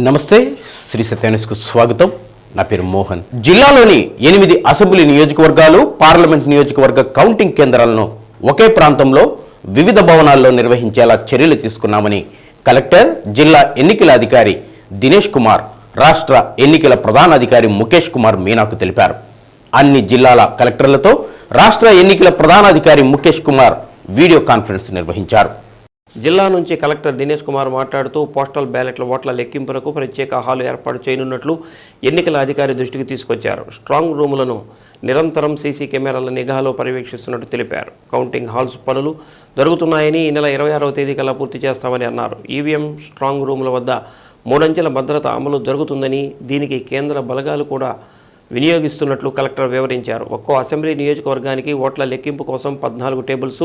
నమస్తే శ్రీ సత్యాన్యూస్కు స్వాగతం. నా పేరు మోహన్. జిల్లాలోని 8 అసెంబ్లీ నియోజకవర్గాలు, పార్లమెంట్ నియోజకవర్గ కౌంటింగ్ కేంద్రాలను ఒకే ప్రాంతంలో వివిధ భవనాల్లో నిర్వహించేలా చర్యలు తీసుకున్నామని కలెక్టర్, జిల్లా ఎన్నికల అధికారి దినేష్ కుమార్, రాష్ట్ర ఎన్నికల ప్రధానాధికారి ముఖేష్ కుమార్ మీనాకు తెలిపారు. అన్ని జిల్లాల కలెక్టర్లతో రాష్ట్ర ఎన్నికల ప్రధానాధికారి ముఖేష్ కుమార్ వీడియో కాన్ఫరెన్స్ నిర్వహించారు. జిల్లా నుంచి కలెక్టర్ దినేష్ కుమార్ మాట్లాడుతూ పోస్టల్ బ్యాలెట్ల ఓట్ల లెక్కింపునకు ప్రత్యేక హాలు ఏర్పాటు చేయనున్నట్లు ఎన్నికల అధికారి దృష్టికి తీసుకొచ్చారు. స్ట్రాంగ్ రూములను నిరంతరం సీసీ కెమెరాల నిఘాలో పర్యవేక్షిస్తున్నట్టు తెలిపారు. కౌంటింగ్ హాల్స్ పనులు జరుగుతున్నాయని ఈ నెల 26వ తేదీ కల్లా పూర్తి చేస్తామని అన్నారు. ఈవీఎం స్ట్రాంగ్ రూముల వద్ద 3 అంచెల భద్రత అమలు జరుగుతుందని, దీనికి కేంద్ర బలగాలు కూడా వినియోగిస్తున్నట్లు కలెక్టర్ వివరించారు. ఒక్కో అసెంబ్లీ నియోజకవర్గానికి ఓట్ల లెక్కింపు కోసం 14 టేబుల్స్,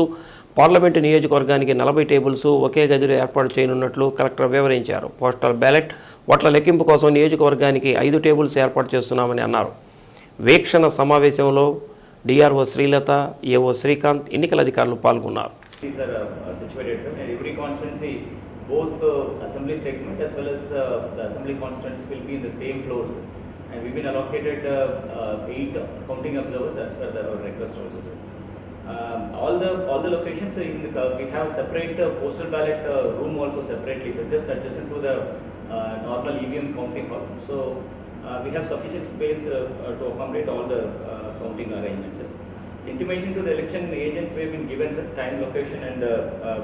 పార్లమెంటు నియోజకవర్గానికి 40 టేబుల్స్ ఒకే గదిలో ఏర్పాటు చేయనున్నట్లు కలెక్టర్ వివరించారు. పోస్టల్ బ్యాలెట్ ఓట్ల లెక్కింపు కోసం నియోజకవర్గానికి 5 టేబుల్స్ ఏర్పాటు చేస్తున్నామని అన్నారు. వీక్షణ సమావేశంలో డిఆర్ఓ శ్రీలత, ఏఓ శ్రీకాంత్, ఎన్నికల అధికారులు పాల్గొన్నారు. And we've been allocated 8 counting observers as per our request also. All the locations we have separate postal ballot room also separately, so just adjacent to the normal EVM counting hall. So we have sufficient space to accommodate all the counting arrangements. So intimation to the election agents, we have been given some time, location, and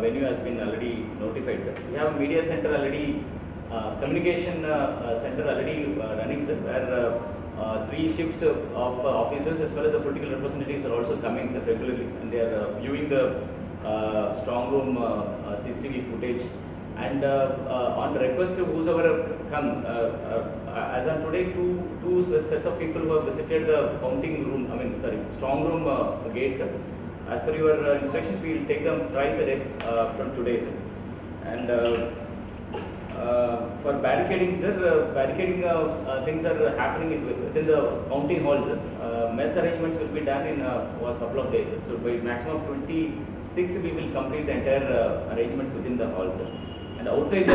venue has been already notified. We have a media center already. Communication center already running, sir, where 3 shifts of officers as well as the political representatives are also coming, sir, regularly, and they are viewing the strong room CCTV footage. And on request of whosoever come, as on today, two sets of people who have visited the counting room, strong room gates, sir. As per your instructions, we will take them thrice a day from today, sir. And for barricading, sir, things are happening within the counting hall, sir. Mess arrangements will be done in a couple of days, sir. So by maximum 26th, we will complete the entire arrangements within the hall, sir. And outside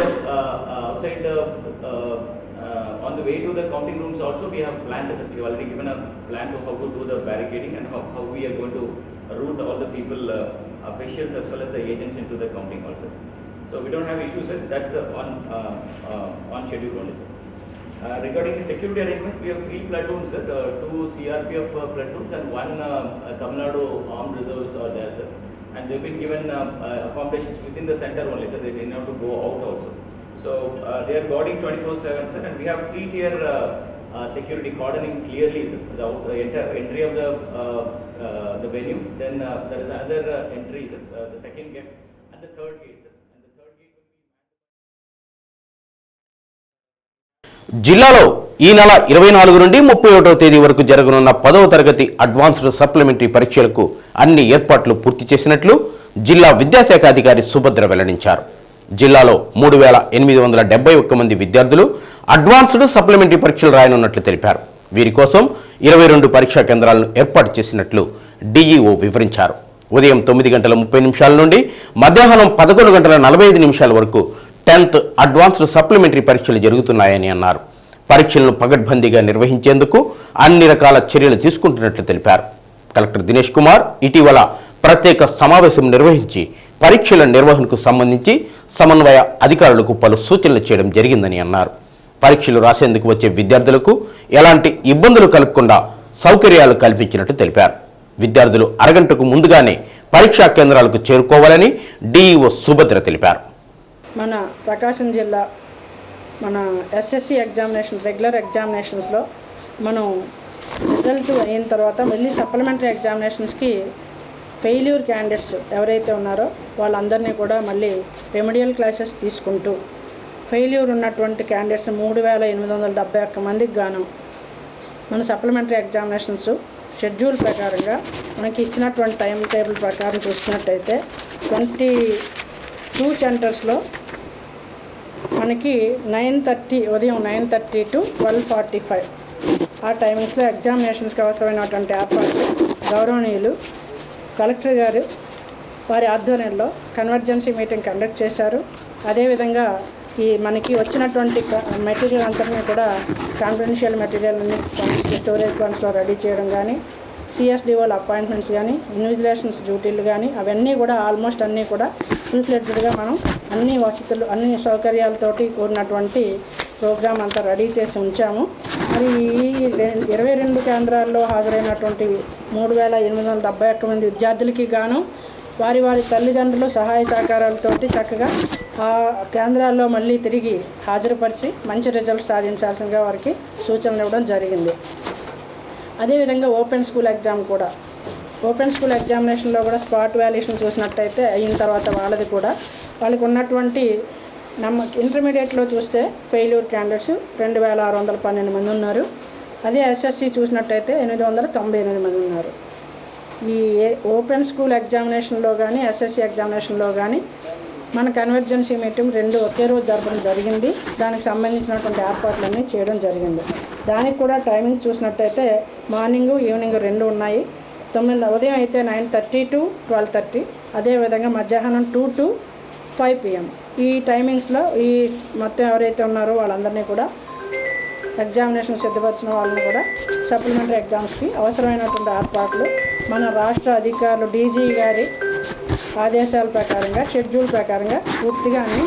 on the way to the counting rooms also, we have planned, sir. We have already given a plan to how to do the barricading and how we are going to route all the people, officials as well as the agents into the counting hall, sir. So we don't have issues, sir. That's on schedule only, sir. Regarding the security arrangements, we have 3 platoons, sir. 2 CRPF platoons and 1 Tamil Nadu armed reserves are there, sir. And they've been given accommodations within the center only, sir. They didn't have to go out also. So they are guarding 24/7, sir. And we have 3-tier security cordoning clearly, sir. The entry of the venue. Then there is another entry, sir. The second gate and the third gate, sir. జిల్లాలో ఈ నెల 24 నుండి 31వ తేదీ వరకు జరగనున్న 10వ తరగతి advanced supplementary పరీక్షలకు అన్ని ఏర్పాట్లు పూర్తి చేసినట్లు జిల్లా విద్యాశాఖ అధికారి సుభద్ర వెల్లడించారు. జిల్లాలో 3871 మంది విద్యార్థులు అడ్వాన్స్డ్ సప్లిమెంటరీ పరీక్షలు రాయనున్నట్లు తెలిపారు. వీరి కోసం 22 పరీక్షా కేంద్రాలను ఏర్పాటు చేసినట్లు డిఈఓ వివరించారు. ఉదయం 9:30 నుండి మధ్యాహ్నం 11:45 వరకు 10th అడ్వాన్స్డ్ సప్లిమెంటరీ పరీక్షలు జరుగుతున్నాయని అన్నారు. పరీక్షలను పగడ్బందీగా నిర్వహించేందుకు అన్ని రకాల చర్యలు తీసుకుంటున్నట్లు తెలిపారు. కలెక్టర్ దినేష్ కుమార్ ఇటీవల ప్రత్యేక సమావేశం నిర్వహించి పరీక్షల నిర్వహణకు సంబంధించి సమన్వయ అధికారులకు పలు సూచనలు చేయడం జరిగిందని అన్నారు. పరీక్షలు రాసేందుకు వచ్చే విద్యార్థులకు ఎలాంటి ఇబ్బందులు కలగకుండా సౌకర్యాలు కల్పించినట్టు తెలిపారు. విద్యార్థులు అరగంటకు ముందుగానే పరీక్షా కేంద్రాలకు చేరుకోవాలని డిఈఓ సుభద్ర తెలిపారు. మన ప్రకాశం జిల్లా మన ఎస్ఎస్సి ఎగ్జామినేషన్ రెగ్యులర్ ఎగ్జామినేషన్స్లో మనం రిజల్ట్ అయిన తర్వాత మళ్ళీ సప్లిమెంటరీ ఎగ్జామినేషన్స్కి ఫెయిల్యూర్ క్యాండిడేట్స్ ఎవరైతే ఉన్నారో వాళ్ళందరినీ కూడా మళ్ళీ రెమెడియల్ క్లాసెస్ తీసుకుంటూ ఫెయిల్యూర్ ఉన్నటువంటి క్యాండిడేట్స్ 3871 మందికి గాను మన సప్లిమెంటరీ ఎగ్జామినేషన్స్ షెడ్యూల్ ప్రకారంగా మనకి ఇచ్చినటువంటి టైం టేబుల్ ప్రకారం చూసినట్టయితే 22 సెంటర్స్లో మనకి ఉదయం 9:30 to 12:45 ఆ టైమింగ్స్లో ఎగ్జామినేషన్స్కి అవసరమైనటువంటి ఏర్పాట్లు గౌరవనీయులు కలెక్టర్ గారు వారి ఆధ్వర్యంలో కన్వర్జెన్సీ మీటింగ్ కండక్ట్ చేశారు. అదేవిధంగా మనకి వచ్చినటువంటి మెటీరియల్ అంతటినీ కూడా కాన్ఫిడెన్షియల్ మెటీరియల్ అన్ని స్టోరేజ్ పాయింట్స్లో రెడీ చేయడం కానీ, సిఎస్డిఓల అపాయింట్మెంట్స్ కానీ, ఇన్విజిలేషన్స్ డ్యూటీలు కానీ అవన్నీ కూడా ఆల్మోస్ట్ అన్నీ కూడా ఫుల్ ఫ్లెడ్జ్డ్గా మనం అన్ని వసతులు అన్ని సౌకర్యాలతోటి కూడినటువంటి ప్రోగ్రామ్ అంతా రెడీ చేసి ఉంచాము. మరి ఈ 22 కేంద్రాల్లో హాజరైనటువంటి 3871 మంది విద్యార్థులకి గాను వారి తల్లిదండ్రులు సహాయ సహకారాలతోటి చక్కగా ఆ కేంద్రాల్లో మళ్ళీ తిరిగి హాజరుపరిచి మంచి రిజల్ట్ సాధించాల్సిందిగా వారికి సూచనలు ఇవ్వడం జరిగింది. అదేవిధంగా ఓపెన్ స్కూల్ ఎగ్జామ్ కూడా, ఓపెన్ స్కూల్ ఎగ్జామినేషన్లో కూడా స్పాట్ వాల్యుయేషన్ చూసినట్టయితే అయిన తర్వాత వాళ్ళకి ఉన్నటువంటి ఇంటర్మీడియట్లో చూస్తే ఫెయిల్యూర్ క్యాండిడేట్స్ 2612 మంది ఉన్నారు. అదే ఎస్ఎస్సి చూసినట్టయితే 898 మంది ఉన్నారు. ఈ ఓపెన్ స్కూల్ ఎగ్జామినేషన్లో కానీ ఎస్ఎస్సి ఎగ్జామినేషన్లో కానీ మన కన్వర్జెన్సీ మీటింగ్ 2 ఒకే రోజు జరపడం జరిగింది. దానికి సంబంధించినటువంటి ఏర్పాట్లన్నీ చేయడం జరిగింది. దానికి కూడా టైమింగ్ చూసినట్టయితే మార్నింగ్ ఈవినింగ్ 2 ఉన్నాయి. ఉదయం అయితే 9:30 to 12:30, అదేవిధంగా మధ్యాహ్నం 2 to 5 PM. ఈ టైమింగ్స్లో ఈ మొత్తం ఎవరైతే ఉన్నారో వాళ్ళందరినీ కూడా ఎగ్జామినేషన్ సిద్ధపరిచిన వాళ్ళని కూడా సప్లిమెంటరీ ఎగ్జామ్స్కి అవసరమైనటువంటి ఏర్పాట్లు మన రాష్ట్ర అధికారులు డీజీ గారి ఆదేశాల ప్రకారంగా షెడ్యూల్ ప్రకారంగా పూర్తిగా అన్ని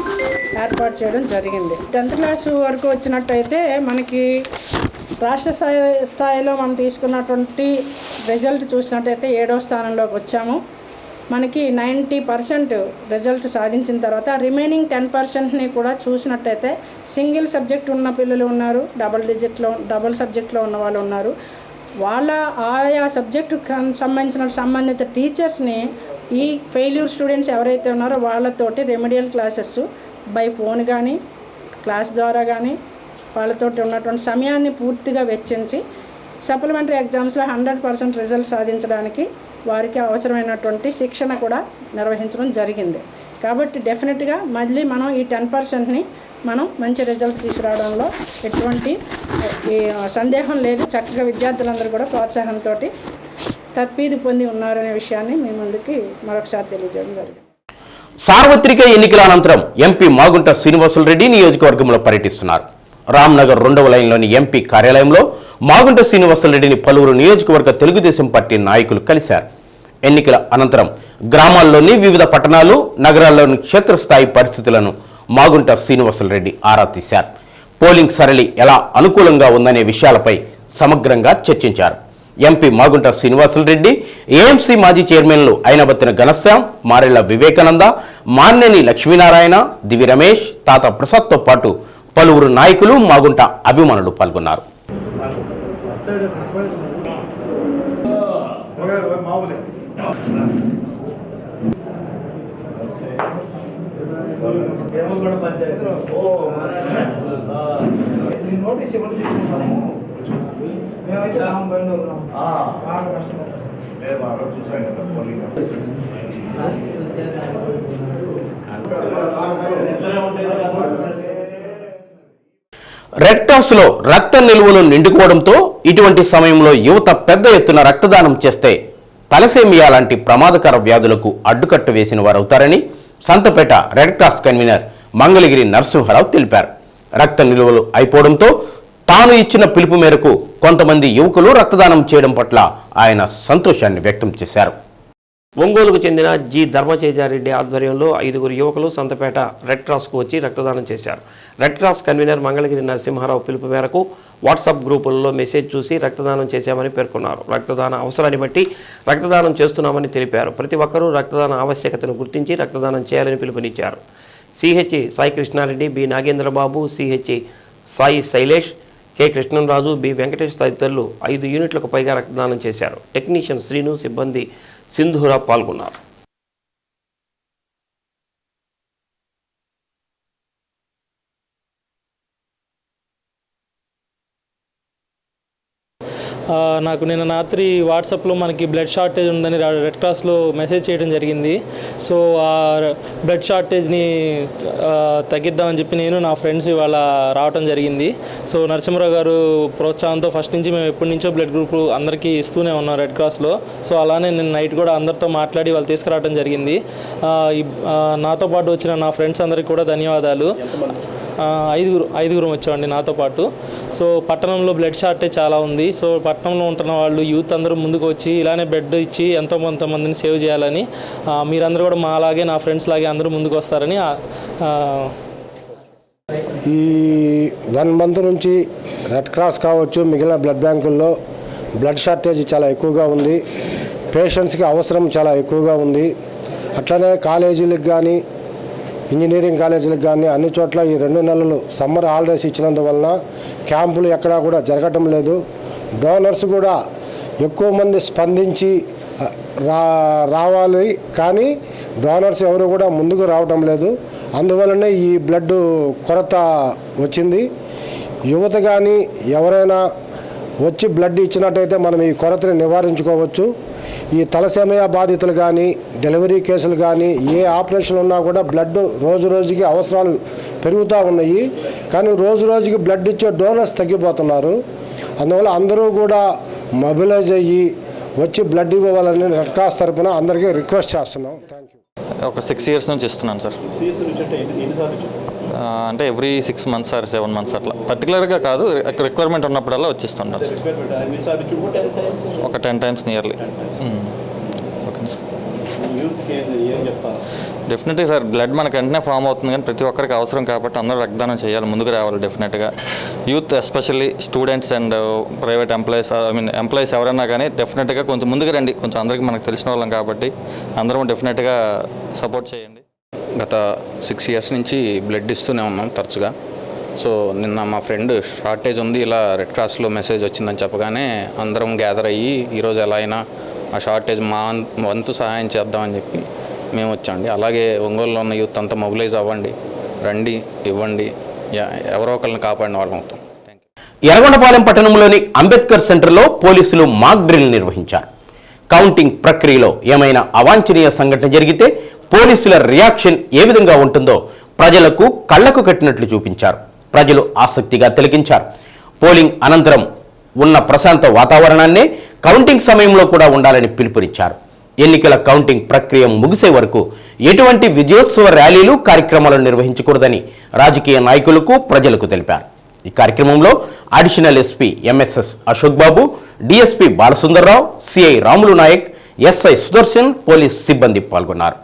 ఏర్పాటు చేయడం జరిగింది. 10th క్లాస్ వరకు వచ్చినట్టయితే మనకి రాష్ట్ర స్థాయిలో మనం తీసుకున్నటువంటి రిజల్ట్ చూసినట్టయితే 7వ స్థానంలోకి వచ్చాము. మనకి 90% రిజల్ట్ సాధించిన తర్వాత రిమైనింగ్ 10%ని కూడా చూసినట్టయితే సింగిల్ సబ్జెక్ట్ ఉన్న పిల్లలు ఉన్నారు, డబుల్ సబ్జెక్ట్లో ఉన్న వాళ్ళు ఉన్నారు. వాళ్ళ ఆయా సబ్జెక్టు సంబంధించిన టీచర్స్ని ఈ ఫెయిల్యూర్ స్టూడెంట్స్ ఎవరైతే ఉన్నారో వాళ్ళతోటి రెమెడియల్ క్లాసెస్ బై ఫోన్ కానీ క్లాస్ ద్వారా కానీ వాళ్ళతోటి ఉన్నటువంటి సమయాన్ని పూర్తిగా వెచ్చించి సప్లిమెంటరీ ఎగ్జామ్స్లో 100% రిజల్ట్ సాధించడానికి వారికి అవసరమైనటువంటి శిక్షణ కూడా నిర్వహించడం జరిగింది. కాబట్టి డెఫినెట్గా మళ్ళీ మనం ఈ 10%ని మనం మంచి రిజల్ట్ తీసుకురావడంలో ఎటువంటి సందేహం లేదు. చక్కగా విద్యార్థులందరూ కూడా ప్రోత్సాహంతో తర్ఫీదు పొంది ఉన్నారనే విషయాన్ని మీ ముందుకి మరొకసారి తెలియజేయడం జరిగింది. సార్వత్రిక ఎన్నికల అనంతరం ఎంపీ మాగుంట శ్రీనివాసులరెడ్డి నియోజకవర్గంలో పర్యటిస్తున్నారు. రామ్నగర్ 2వ లైన్లోని ఎంపీ కార్యాలయంలో మాగుంట శ్రీనివాసులరెడ్డిని పలువురు నియోజకవర్గ తెలుగుదేశం పార్టీ నాయకులు కలిశారు. ఎన్నికల అనంతరం గ్రామాల్లోని వివిధ పట్టణాలు, నగరాల్లోని క్షేత్రస్థాయి పరిస్థితులను మాగుంట శ్రీనివాసులరెడ్డి ఆరా తీశారు. పోలింగ్ సరళి ఎలా అనుకూలంగా ఉందనే విషయాలపై సమగ్రంగా చర్చించారు. ఎంపీ మాగుంట శ్రీనివాసులరెడ్డి, ఏఎంసీ మాజీ చైర్మన్లు అయినబత్తిన ఘనశ్యాం, మారెళ్ల వివేకానంద, మాన్నేని లక్ష్మీనారాయణ, దివి రమేష్, తాత ప్రసాద్తో పాటు పలువురు నాయకులు, మాగుంట అభిమానులు పాల్గొన్నారు. రెడ్ క్రాస్లో రక్త నిల్వలు నిండుకోవడంతో ఇటువంటి సమయంలో యువత పెద్ద ఎత్తున రక్తదానం చేస్తే తలసేమియా లాంటి ప్రమాదకర వ్యాధులకు అడ్డుకట్ట వేసిన వారవుతారని Santhapeta red cross convener Mangalagiri Narasimharao తెలిపారు. రక్త నిల్వలు అయిపోవడంతో తాను ఇచ్చిన పిలుపు మేరకు కొంతమంది యువకులు రక్తదానం చేయడం పట్ల ఆయన సంతోషాన్ని వ్యక్తం చేశారు. ఒంగోలుకు చెందిన జి ధర్మచేజారెడ్డి ఆధ్వర్యంలో 5 యువకులు సంతపేట రెడ్ క్రాస్కు వచ్చి రక్తదానం చేశారు. Red cross convener Mangalagiri Narasimha Rao పిలుపు మేరకు వాట్సాప్ గ్రూపులలో మెసేజ్ చూసి రక్తదానం చేశామని పేర్కొన్నారు. రక్తదాన అవసరాన్ని బట్టి రక్తదానం చేస్తున్నామని తెలిపారు. ప్రతి ఒక్కరూ రక్తదాన ఆవశ్యకతను గుర్తించి రక్తదానం చేయాలని పిలుపునిచ్చారు. CH Sai Krishna Reddy, B Nagendra Babu, CH Sai Shailesh, K Krishnam Raju, B Venkatesh తదితరులు 5 యూనిట్లకు పైగా రక్తదానం చేశారు. టెక్నీషియన్ శ్రీను, సిబ్బంది సింధూర పాల్గొన్నారు. నాకు నిన్న రాత్రి వాట్సాప్లో మనకి బ్లడ్ షార్టేజ్ ఉందని రెడ్ క్రాస్లో మెసేజ్ చేయడం జరిగింది. సో ఆ బ్లడ్ షార్టేజ్ని తగ్గిద్దామని చెప్పి నేను నా ఫ్రెండ్స్ ఇవాళ రావడం జరిగింది. సో నరసింహరావు గారు ప్రోత్సాహంతో ఫస్ట్ నుంచి మేము ఎప్పటి నుంచో బ్లడ్ గ్రూప్ అందరికీ ఇస్తూనే ఉన్నాం రెడ్ క్రాస్లో. సో అలానే నేను నైట్ కూడా అందరితో మాట్లాడి వాళ్ళు తీసుకురావడం జరిగింది. నాతో పాటు వచ్చిన నా ఫ్రెండ్స్ అందరికీ కూడా ధన్యవాదాలు. ఐదుగురం వచ్చామండి నాతో పాటు. సో పట్టణంలో బ్లడ్ షార్టేజ్ చాలా ఉంది. సో పట్టణంలో ఉంటున్న వాళ్ళు యూత్ అందరూ ముందుకు వచ్చి ఇలానే బ్లడ్ ఇచ్చి ఎంతోమందిని సేవ్ చేయాలని, మీరందరూ కూడా మా అలాగే నా ఫ్రెండ్స్ లాగే అందరూ ముందుకు వస్తారని. ఈ 1 మంత్ నుంచి రెడ్ క్రాస్ కావచ్చు, మిగిలిన బ్లడ్ బ్యాంకుల్లో బ్లడ్ షార్టేజ్ చాలా ఎక్కువగా ఉంది. పేషెంట్స్కి అవసరం చాలా ఎక్కువగా ఉంది. అట్లనే కాలేజీలకు కానీ, ఇంజనీరింగ్ కాలేజీలకు కానీ అన్ని చోట్ల ఈ 2 నెలలు సమ్మర్ హాలిడేస్ ఇచ్చినందువలన క్యాంపులు ఎక్కడా కూడా జరగటం లేదు. డోనర్స్ కూడా ఎక్కువ మంది స్పందించి రావాలి, కానీ డోనర్స్ ఎవరు కూడా ముందుకు రావటం లేదు. అందువలనే ఈ బ్లడ్ కొరత వచ్చింది. యువత కానీ ఎవరైనా వచ్చి బ్లడ్ ఇచ్చినట్టయితే మనం ఈ కొరతని నివారించుకోవచ్చు. ఈ తలసేమియా బాధితులు కానీ, డెలివరీ కేసులు కానీ, ఏ ఆపరేషన్ ఉన్నా కూడా బ్లడ్ రోజు రోజుకి అవసరాలు పెరుగుతూ ఉన్నాయి. కానీ రోజు రోజుకి బ్లడ్ ఇచ్చే డోనర్స్ తగ్గిపోతున్నారు. అందువల్ల అందరూ కూడా మొబిలైజ్ అయ్యి వచ్చి బ్లడ్ ఇవ్వాలని రెడ్ క్రాస్ తరఫున అందరికీ రిక్వెస్ట్ చేస్తున్నాం. Thank you. ఒక 6 years నుంచి ఇస్తున్నాను సార్. అంటే ఎవ్రీ 6 months ఆర్ 7 months అట్లా, పర్టికులర్గా కాదు, రిక్వైర్మెంట్ ఉన్నప్పుడల్లా వచ్చిస్తుంటాను సార్. ఒక 10 times నియర్లీ. Okay sir. డెఫినెట్గా సార్, బ్లడ్ మనకు వెంటనే ఫామ్ అవుతుంది, కానీ ప్రతి ఒక్కరికి అవసరం కాబట్టి అందరూ రక్తదానం చేయాలి, ముందుకు రావాలి డెఫినెట్గా. Youth especially students and private employees, employees ఎవరైనా కానీ డెఫినెట్గా కొంచెం ముందుకు రండి. కొంచెం అందరికీ మనకు తెలిసిన వాళ్ళం కాబట్టి అందరం డెఫినెట్గా సపోర్ట్ చేయండి. గత 6 years నుంచి బ్లడ్ ఇస్తూనే ఉన్నాం తరచుగా. సో నిన్న మా ఫ్రెండ్ షార్టేజ్ ఉంది, ఇలా రెడ్ క్రాస్లో మెసేజ్ వచ్చిందని చెప్పగానే అందరం గ్యాదర్ అయ్యి ఈరోజు ఎలా అయినా ఆ షార్టేజ్ మా వంతు సహాయం చేద్దామని చెప్పి మేము వచ్చాండి. అలాగే ఒంగోలులో ఉన్న యూత్ అంతా మొబిలైజ్ అవ్వండి, రండి, ఇవ్వండి, ఎవరో ఒకరిని కాపాడిన వాళ్ళం అవుతాం. ఎర్రగొండపాలెం పట్టణంలోని అంబేద్కర్ సెంటర్లో పోలీసులు మాక్ డ్రిల్ నిర్వహించారు. కౌంటింగ్ ప్రక్రియలో ఏమైనా అవాంఛనీయ సంఘటన జరిగితే పోలీసుల రియాక్షన్ ఏ విధంగా ఉంటుందో ప్రజలకు కళ్లకు కట్టినట్లు చూపించారు. ప్రజలు ఆసక్తిగా తిలకించారు. పోలింగ్ అనంతరం ఉన్న ప్రశాంత వాతావరణాన్నే కౌంటింగ్ సమయంలో కూడా ఉండాలని పిలుపునిచ్చారు. ఎన్నికల కౌంటింగ్ ప్రక్రియ ముగిసే వరకు ఎటువంటి విజయోత్సవ ర్యాలీలు కార్యక్రమాలను నిర్వహించకూడదని రాజకీయ నాయకులకు ప్రజలకు తెలిపారు. ఈ కార్యక్రమంలో additional SP MSS Ashok Babu, DSP Balasundarrao, CI Ramulu Nayak, SI Sudarshan, police సిబ్బంది పాల్గొన్నారు.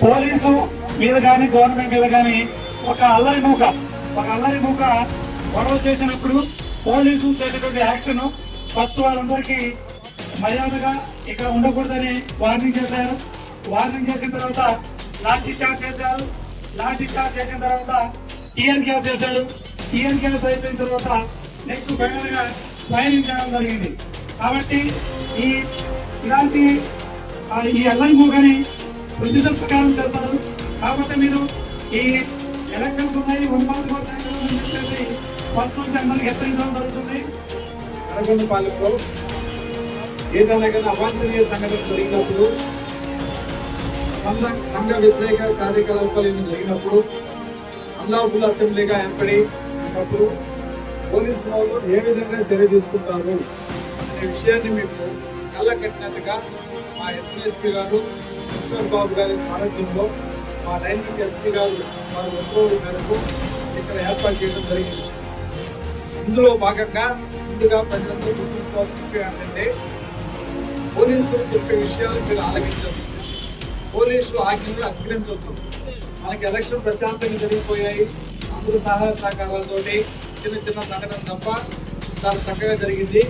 పోలీసు మీద కానీ గవర్నమెంట్ మీద కానీ ఒక అల్లరి మూక గొడవ చేసినప్పుడు పోలీసు చేసేటువంటి యాక్షన్ ఫస్ట్ వాళ్ళందరికీ మర్యాదగా ఇక్కడ ఉండకూడదని వార్నింగ్ చేశారు. వార్నింగ్ చేసిన తర్వాత లాఠీ చార్జ్ చేశారు. లాఠీ చార్జ్ చేసిన తర్వాత టీఎన్ గ్యాస్ చేశారు. టీఎన్ గ్యాస్ అయిపోయిన తర్వాత నెక్స్ట్ ఫైనల్ గా ఫైరింగ్ చేయడం జరిగింది. కాబట్టి ఇలాంటి ఈ అల్లరి మూకని ప్రొసీజర్ ప్రకారం చేస్తారు. కాకపోతే మీరు ఈ ఎలక్షన్స్ ఉన్నాయి, 1 month చెప్పేసి ఫస్ట్ నుంచి అందరికి హెచ్చరించడం జరుగుతుంది. ఎర్రగొండపాలెంలో ఏదైనా కానీ అవాంఛనీయ సంఘటన జరిగినప్పుడు, సంఘ వ్యతిరేక కార్యకలాపాలు జరిగినప్పుడు, అల్లాఫుల్ అసెంబ్లీగా ఏర్పడి ఉన్నప్పుడు పోలీసు వాళ్ళు ఏ విధంగా చర్య తీసుకుంటారు అనే విషయాన్ని మీకు కళ్ళ కట్టినట్టుగా మా ఎస్పీ గారు అశోక్ బాబు గారి సారథ్యంలో మా డైరెక్టర్ ఎస్పీ గారు వారి ఉత్తర్వుల మేరకు ఇక్కడ ఏర్పాటు చేయడం జరిగింది. ఇందులో భాగంగా ముందుగా ప్రజలందరూ గుర్తుంచుకోవాల్సిన విషయం ఏంటంటే పోలీసులు చెప్పే విషయాలు మీరు ఆలకించండి. పోలీసులు ఆజ్ఞలు అతిక్రమించొద్దు. మనకి ఎలక్షన్ ప్రశాంతంగా జరిగిపోయాయి. అందరూ సహాయ సహకారాలతోటి చిన్న చిన్న సంఘటన తప్ప చాలా చక్కగా జరిగింది.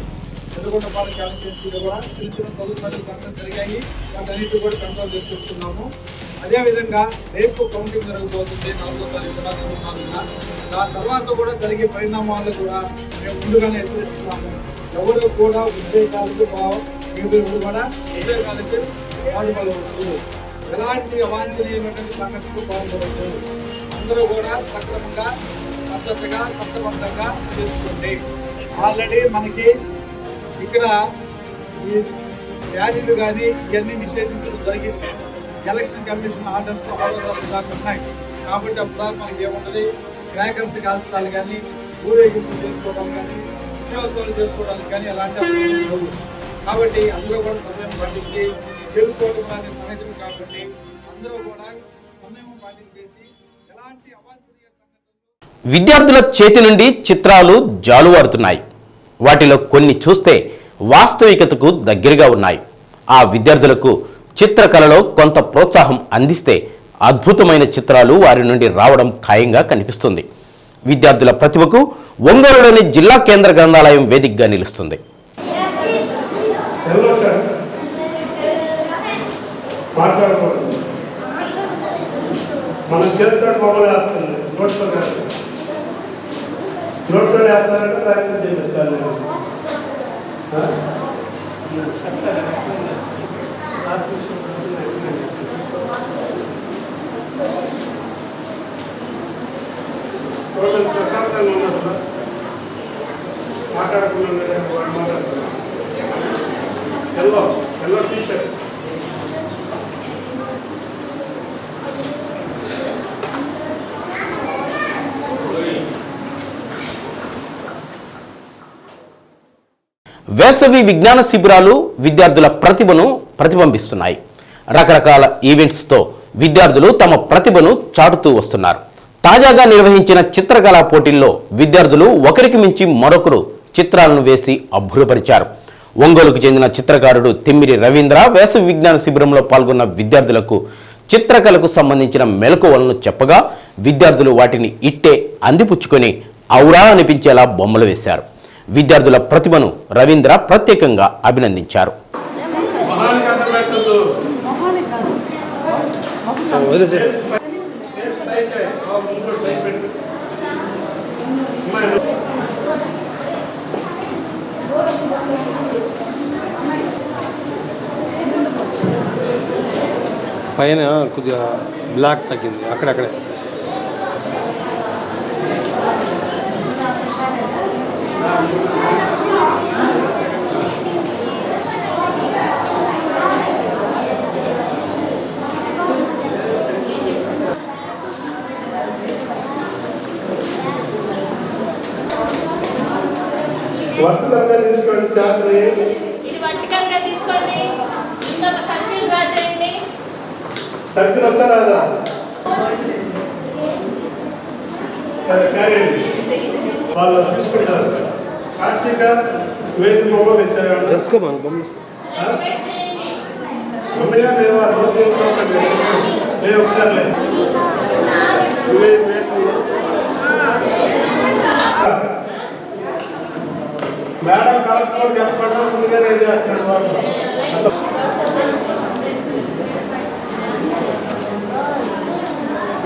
ఎదుర్కొండపాలెం కాన్స్టిట్యున్సీలో కూడా చిన్న చిన్న సదుపాయాలు జరిగాయి. వాటన్నిటి కూడా కంట్రోల్ చేసుకుంటున్నాము. అదేవిధంగా రేపు కౌంటింగ్ జరగబోతుంది 4వ తారీఖున, 24న. దాని తర్వాత కూడా జరిగే పరిణామాలు కూడా మేము ముందుగానే హెచ్చరిస్తున్నాము. ఎవరు కూడా ఉద్యోగాలకు ఎదురు కూడా ఉద్యోగాలకు పాల్పడవచ్చు. ఎలాంటి అవాంఛనీయమైనటువంటి సంఘటనకు పాల్పడవచ్చు. అందరూ కూడా సక్రమంగా పద్ధతిగా సక్రమంగా చేసుకోండి. ఆల్రెడీ మనకి ఇక్కడ ఈ ర్యాలీలు కానీ ఇవన్నీ నిషేధించడం జరిగింది. ఎలక్షన్ కమిషన్ ఆర్డర్స్ దాకా ఉన్నాయి కాబట్టి అప్పుడు మనకి ఏముంటుంది, క్రాకర్స్ కాల్చడాలు కానీ, ఊరేగింపులు చేసుకోవడం కానీ, ఉద్యోగాలు చేసుకోవడానికి కానీ అలాంటి అవసరం. కాబట్టి అందరూ కూడా సమయం పాటించి గెలుపుకోవడం అనేది సహజం. కాబట్టి అందరూ కూడా సమయం పాటించేసి ఎలాంటి అవాంఛనీయ సంఘటనలు. విద్యార్థుల చేతి నుండి చిత్రాలు జాలువారుతున్నాయి. వాటిలో కొన్ని చూస్తే వాస్తవికతకు దగ్గరగా ఉన్నాయి. ఆ విద్యార్థులకు చిత్రకళలో కొంత ప్రోత్సాహం అందిస్తే అద్భుతమైన చిత్రాలు వారి నుండి రావడం ఖాయంగా కనిపిస్తుంది. విద్యార్థుల ప్రతిభకు ఒంగోలులోని జిల్లా కేంద్ర గ్రంథాలయం వేదికగా నిలుస్తుంది. మనం చేతితో బొమ్మలు వేస్తుంది, నోట్తో వేస్తారంటే ప్రయత్నం చేపిస్తాను నేను. టోటల్ ప్రశాంతంగా ఉన్నప్పుడు మాట్లాడుకున్నాను. ఎల్లో టీషర్ట్ వేసవి విజ్ఞాన శిబిరాలు విద్యార్థుల ప్రతిభను ప్రతిబింబిస్తున్నాయి. రకరకాల ఈవెంట్స్తో విద్యార్థులు తమ ప్రతిభను చాటుతూ వస్తున్నారు. తాజాగా నిర్వహించిన చిత్రకళా పోటీల్లో విద్యార్థులు ఒకరికి మించి మరొకరు చిత్రాలను వేసి అబ్బురపరిచారు. ఒంగోలుకు చెందిన చిత్రకారుడు తిమ్మిరి రవీంద్ర వేసవి విజ్ఞాన శిబిరంలో పాల్గొన్న విద్యార్థులకు చిత్రకళకు సంబంధించిన మెలకువలను చెప్పగా విద్యార్థులు వాటిని ఇట్టే అందిపుచ్చుకొని ఔరా అనిపించేలా బొమ్మలు వేశారు. విద్యార్థుల ప్రతిభను రవీంద్ర ప్రత్యేకంగా అభినందించారు. పైన కొద్దిగా బ్లాక్ తగ్గింది అక్కడక్కడే. వర్టికల్గా తీసుకోండి. సర్కిల్ డ్రా చేయండి. సర్కిల్ వచ్చా రాదా? సరే క్యారీ వాళ్ళు తీసుకుంటారు. కార్తీక వేసి బొమ్మలు ఇచ్చారు. వేసుకోమని బొమ్మ బొమ్మగా లేవా? ఒకసారి మేడం కలెక్టర్ చెప్పకుండా ముందుగా నేను చేస్తున్నాను.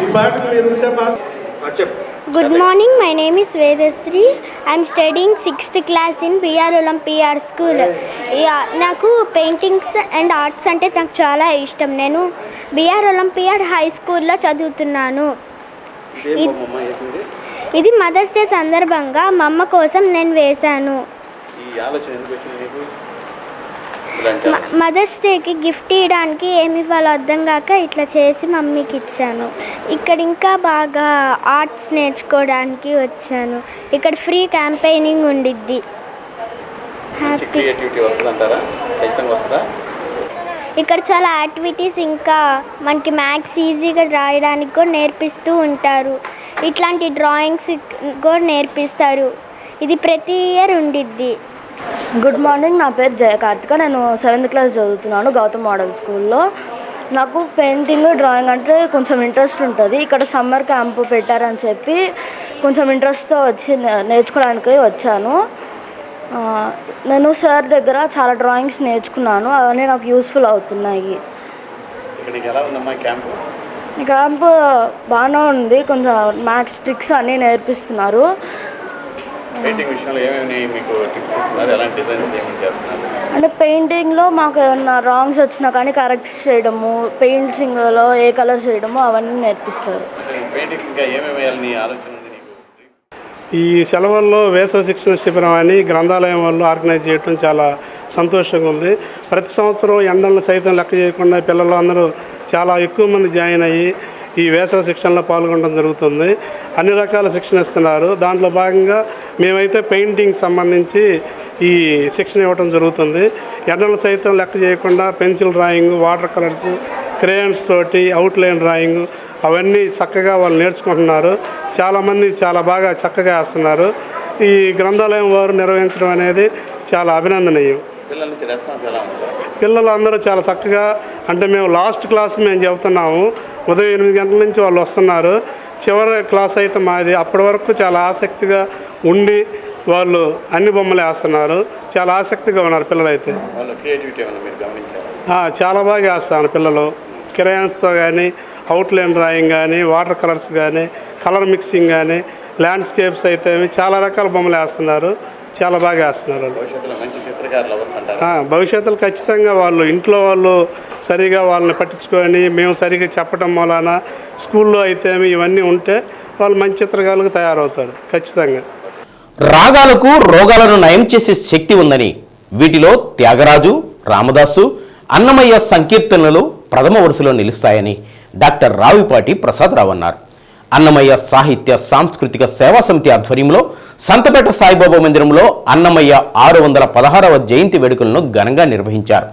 ఈ పాటలు మీరు ఉంటే చెప్పు. Good morning, my name is Vedasri. I am studying 6th class in BR Olympiad School. నాకు పెయింటింగ్స్ అండ్ ఆర్ట్స్ అంటే నాకు చాలా ఇష్టం. నేను BR Olympiad హై స్కూల్లో చదువుతున్నాను. ఇది మదర్స్ డే సందర్భంగా మా అమ్మ కోసం నేను వేశాను. మదర్స్ డేకి గిఫ్ట్ ఇవ్వడానికి ఏమి ఇవ్వాలో అర్థం కాక ఇట్లా చేసి మమ్మీకి ఇచ్చాను. ఇక్కడ ఇంకా బాగా ఆర్ట్స్ నేర్చుకోవడానికి వచ్చాను. ఇక్కడ ఫ్రీ క్యాంపెయినింగ్ ఉండిద్ది. హ్యాపీ. ఇక్కడ చాలా యాక్టివిటీస్, ఇంకా మనకి మ్యాథ్స్ ఈజీగా రాయడానికి కూడా నేర్పిస్తూ ఉంటారు. ఇట్లాంటి డ్రాయింగ్స్ కూడా నేర్పిస్తారు. ఇది ప్రతి ఇయర్ ఉండిద్ది. గుడ్ మార్నింగ్, నా పేరు జయకార్తిక. నేను 7th క్లాస్ చదువుతున్నాను గౌతమ్ మోడల్ స్కూల్లో. నాకు పెయింటింగ్, డ్రాయింగ్ అంటే కొంచెం ఇంట్రెస్ట్ ఉంటుంది. ఇక్కడ సమ్మర్ క్యాంప్ పెట్టారని చెప్పి కొంచెం ఇంట్రెస్ట్తో వచ్చి నేర్చుకోవడానికి వచ్చాను. నేను సార్ దగ్గర చాలా డ్రాయింగ్స్ నేర్చుకున్నాను. అవన్నీ నాకు యూస్ఫుల్ అవుతున్నాయి. క్యాంప్ బాగానే ఉంది. కొంచెం మ్యాథ్స్ ట్రిక్స్ అన్నీ నేర్పిస్తున్నారు. అంటే పెయింటింగ్లో మాకు ఏమన్నా రాంగ్స్ వచ్చినా కానీ కరెక్ట్ చేయడము, పెయింటింగ్లో ఏ కలర్ చేయడము అవన్నీ నేర్పిస్తారు. ఈ సెలవుల్లో వేసవి శిక్షణ శిబిరం అని గ్రంథాలయం వాళ్ళు ఆర్గనైజ్ చేయడం చాలా సంతోషంగా ఉంది. ప్రతి సంవత్సరం ఎండలను సైతం లెక్క చేయకుండా పిల్లలు అందరూ చాలా ఎక్కువ మంది జాయిన్ అయ్యి ఈ వేసవి శిక్షణలో పాల్గొనడం జరుగుతుంది. అన్ని రకాల శిక్షణ ఇస్తున్నారు. దాంట్లో భాగంగా మేమైతే పెయింటింగ్ సంబంధించి ఈ శిక్షణ ఇవ్వడం జరుగుతుంది. ఎండలు సైతం లెక్క చేయకుండా pencil drawing, water colours, crayons తోటి అవుట్లైన్ డ్రాయింగ్ అవన్నీ చక్కగా వాళ్ళు నేర్చుకుంటున్నారు. చాలామంది చాలా బాగా చక్కగా వేస్తున్నారు. ఈ గ్రంథాలయం వారు నిర్వహించడం అనేది చాలా అభినందనీయం. పిల్లలు అందరూ చాలా చక్కగా, అంటే మేము లాస్ట్ క్లాస్ మేము చెబుతున్నాము, ఉదయం 8 గంటల నుంచి వాళ్ళు వస్తున్నారు. చివరి క్లాస్ అయితే మాది. అప్పటి వరకు చాలా ఆసక్తిగా ఉండి వాళ్ళు అన్ని బొమ్మలు వేస్తున్నారు. చాలా ఆసక్తిగా ఉన్నారు పిల్లలు అయితే. చాలా బాగా వేస్తారు పిల్లలు. క్రేయాన్స్తో కానీ, అవుట్లైన్ డ్రాయింగ్ కానీ, వాటర్ కలర్స్ కానీ, కలర్ మిక్సింగ్ కానీ, ల్యాండ్స్కేప్స్ అయితే చాలా రకాల బొమ్మలు వేస్తున్నారు. చాలా బాగా వేస్తున్నారు. భవిష్యత్తులో ఖచ్చితంగా వాళ్ళు ఇంట్లో వాళ్ళు సరిగా వాళ్ళని పట్టించుకొని మేము సరిగా చెప్పడం వలన స్కూల్లో అయితే ఇవన్నీ ఉంటే వాళ్ళు మంచి చిత్రకారులుగా తయారవుతారు ఖచ్చితంగా. రాగాలకు రోగాలను నయం చేసే శక్తి ఉందని, వీటిలో త్యాగరాజు, రామదాసు, అన్నమయ్య సంకీర్తనలు ప్రథమ వరుసలో నిలుస్తాయని డాక్టర్ రావిపాటి ప్రసాదరావు అన్నారు. అన్నమయ్య సాహిత్య సాంస్కృతిక సేవా సమితి ఆధ్వర్యంలో సంతపేట సాయిబాబా మందిరంలో అన్నమయ్య 616వ జయంతి వేడుకలను ఘనంగా నిర్వహించారు.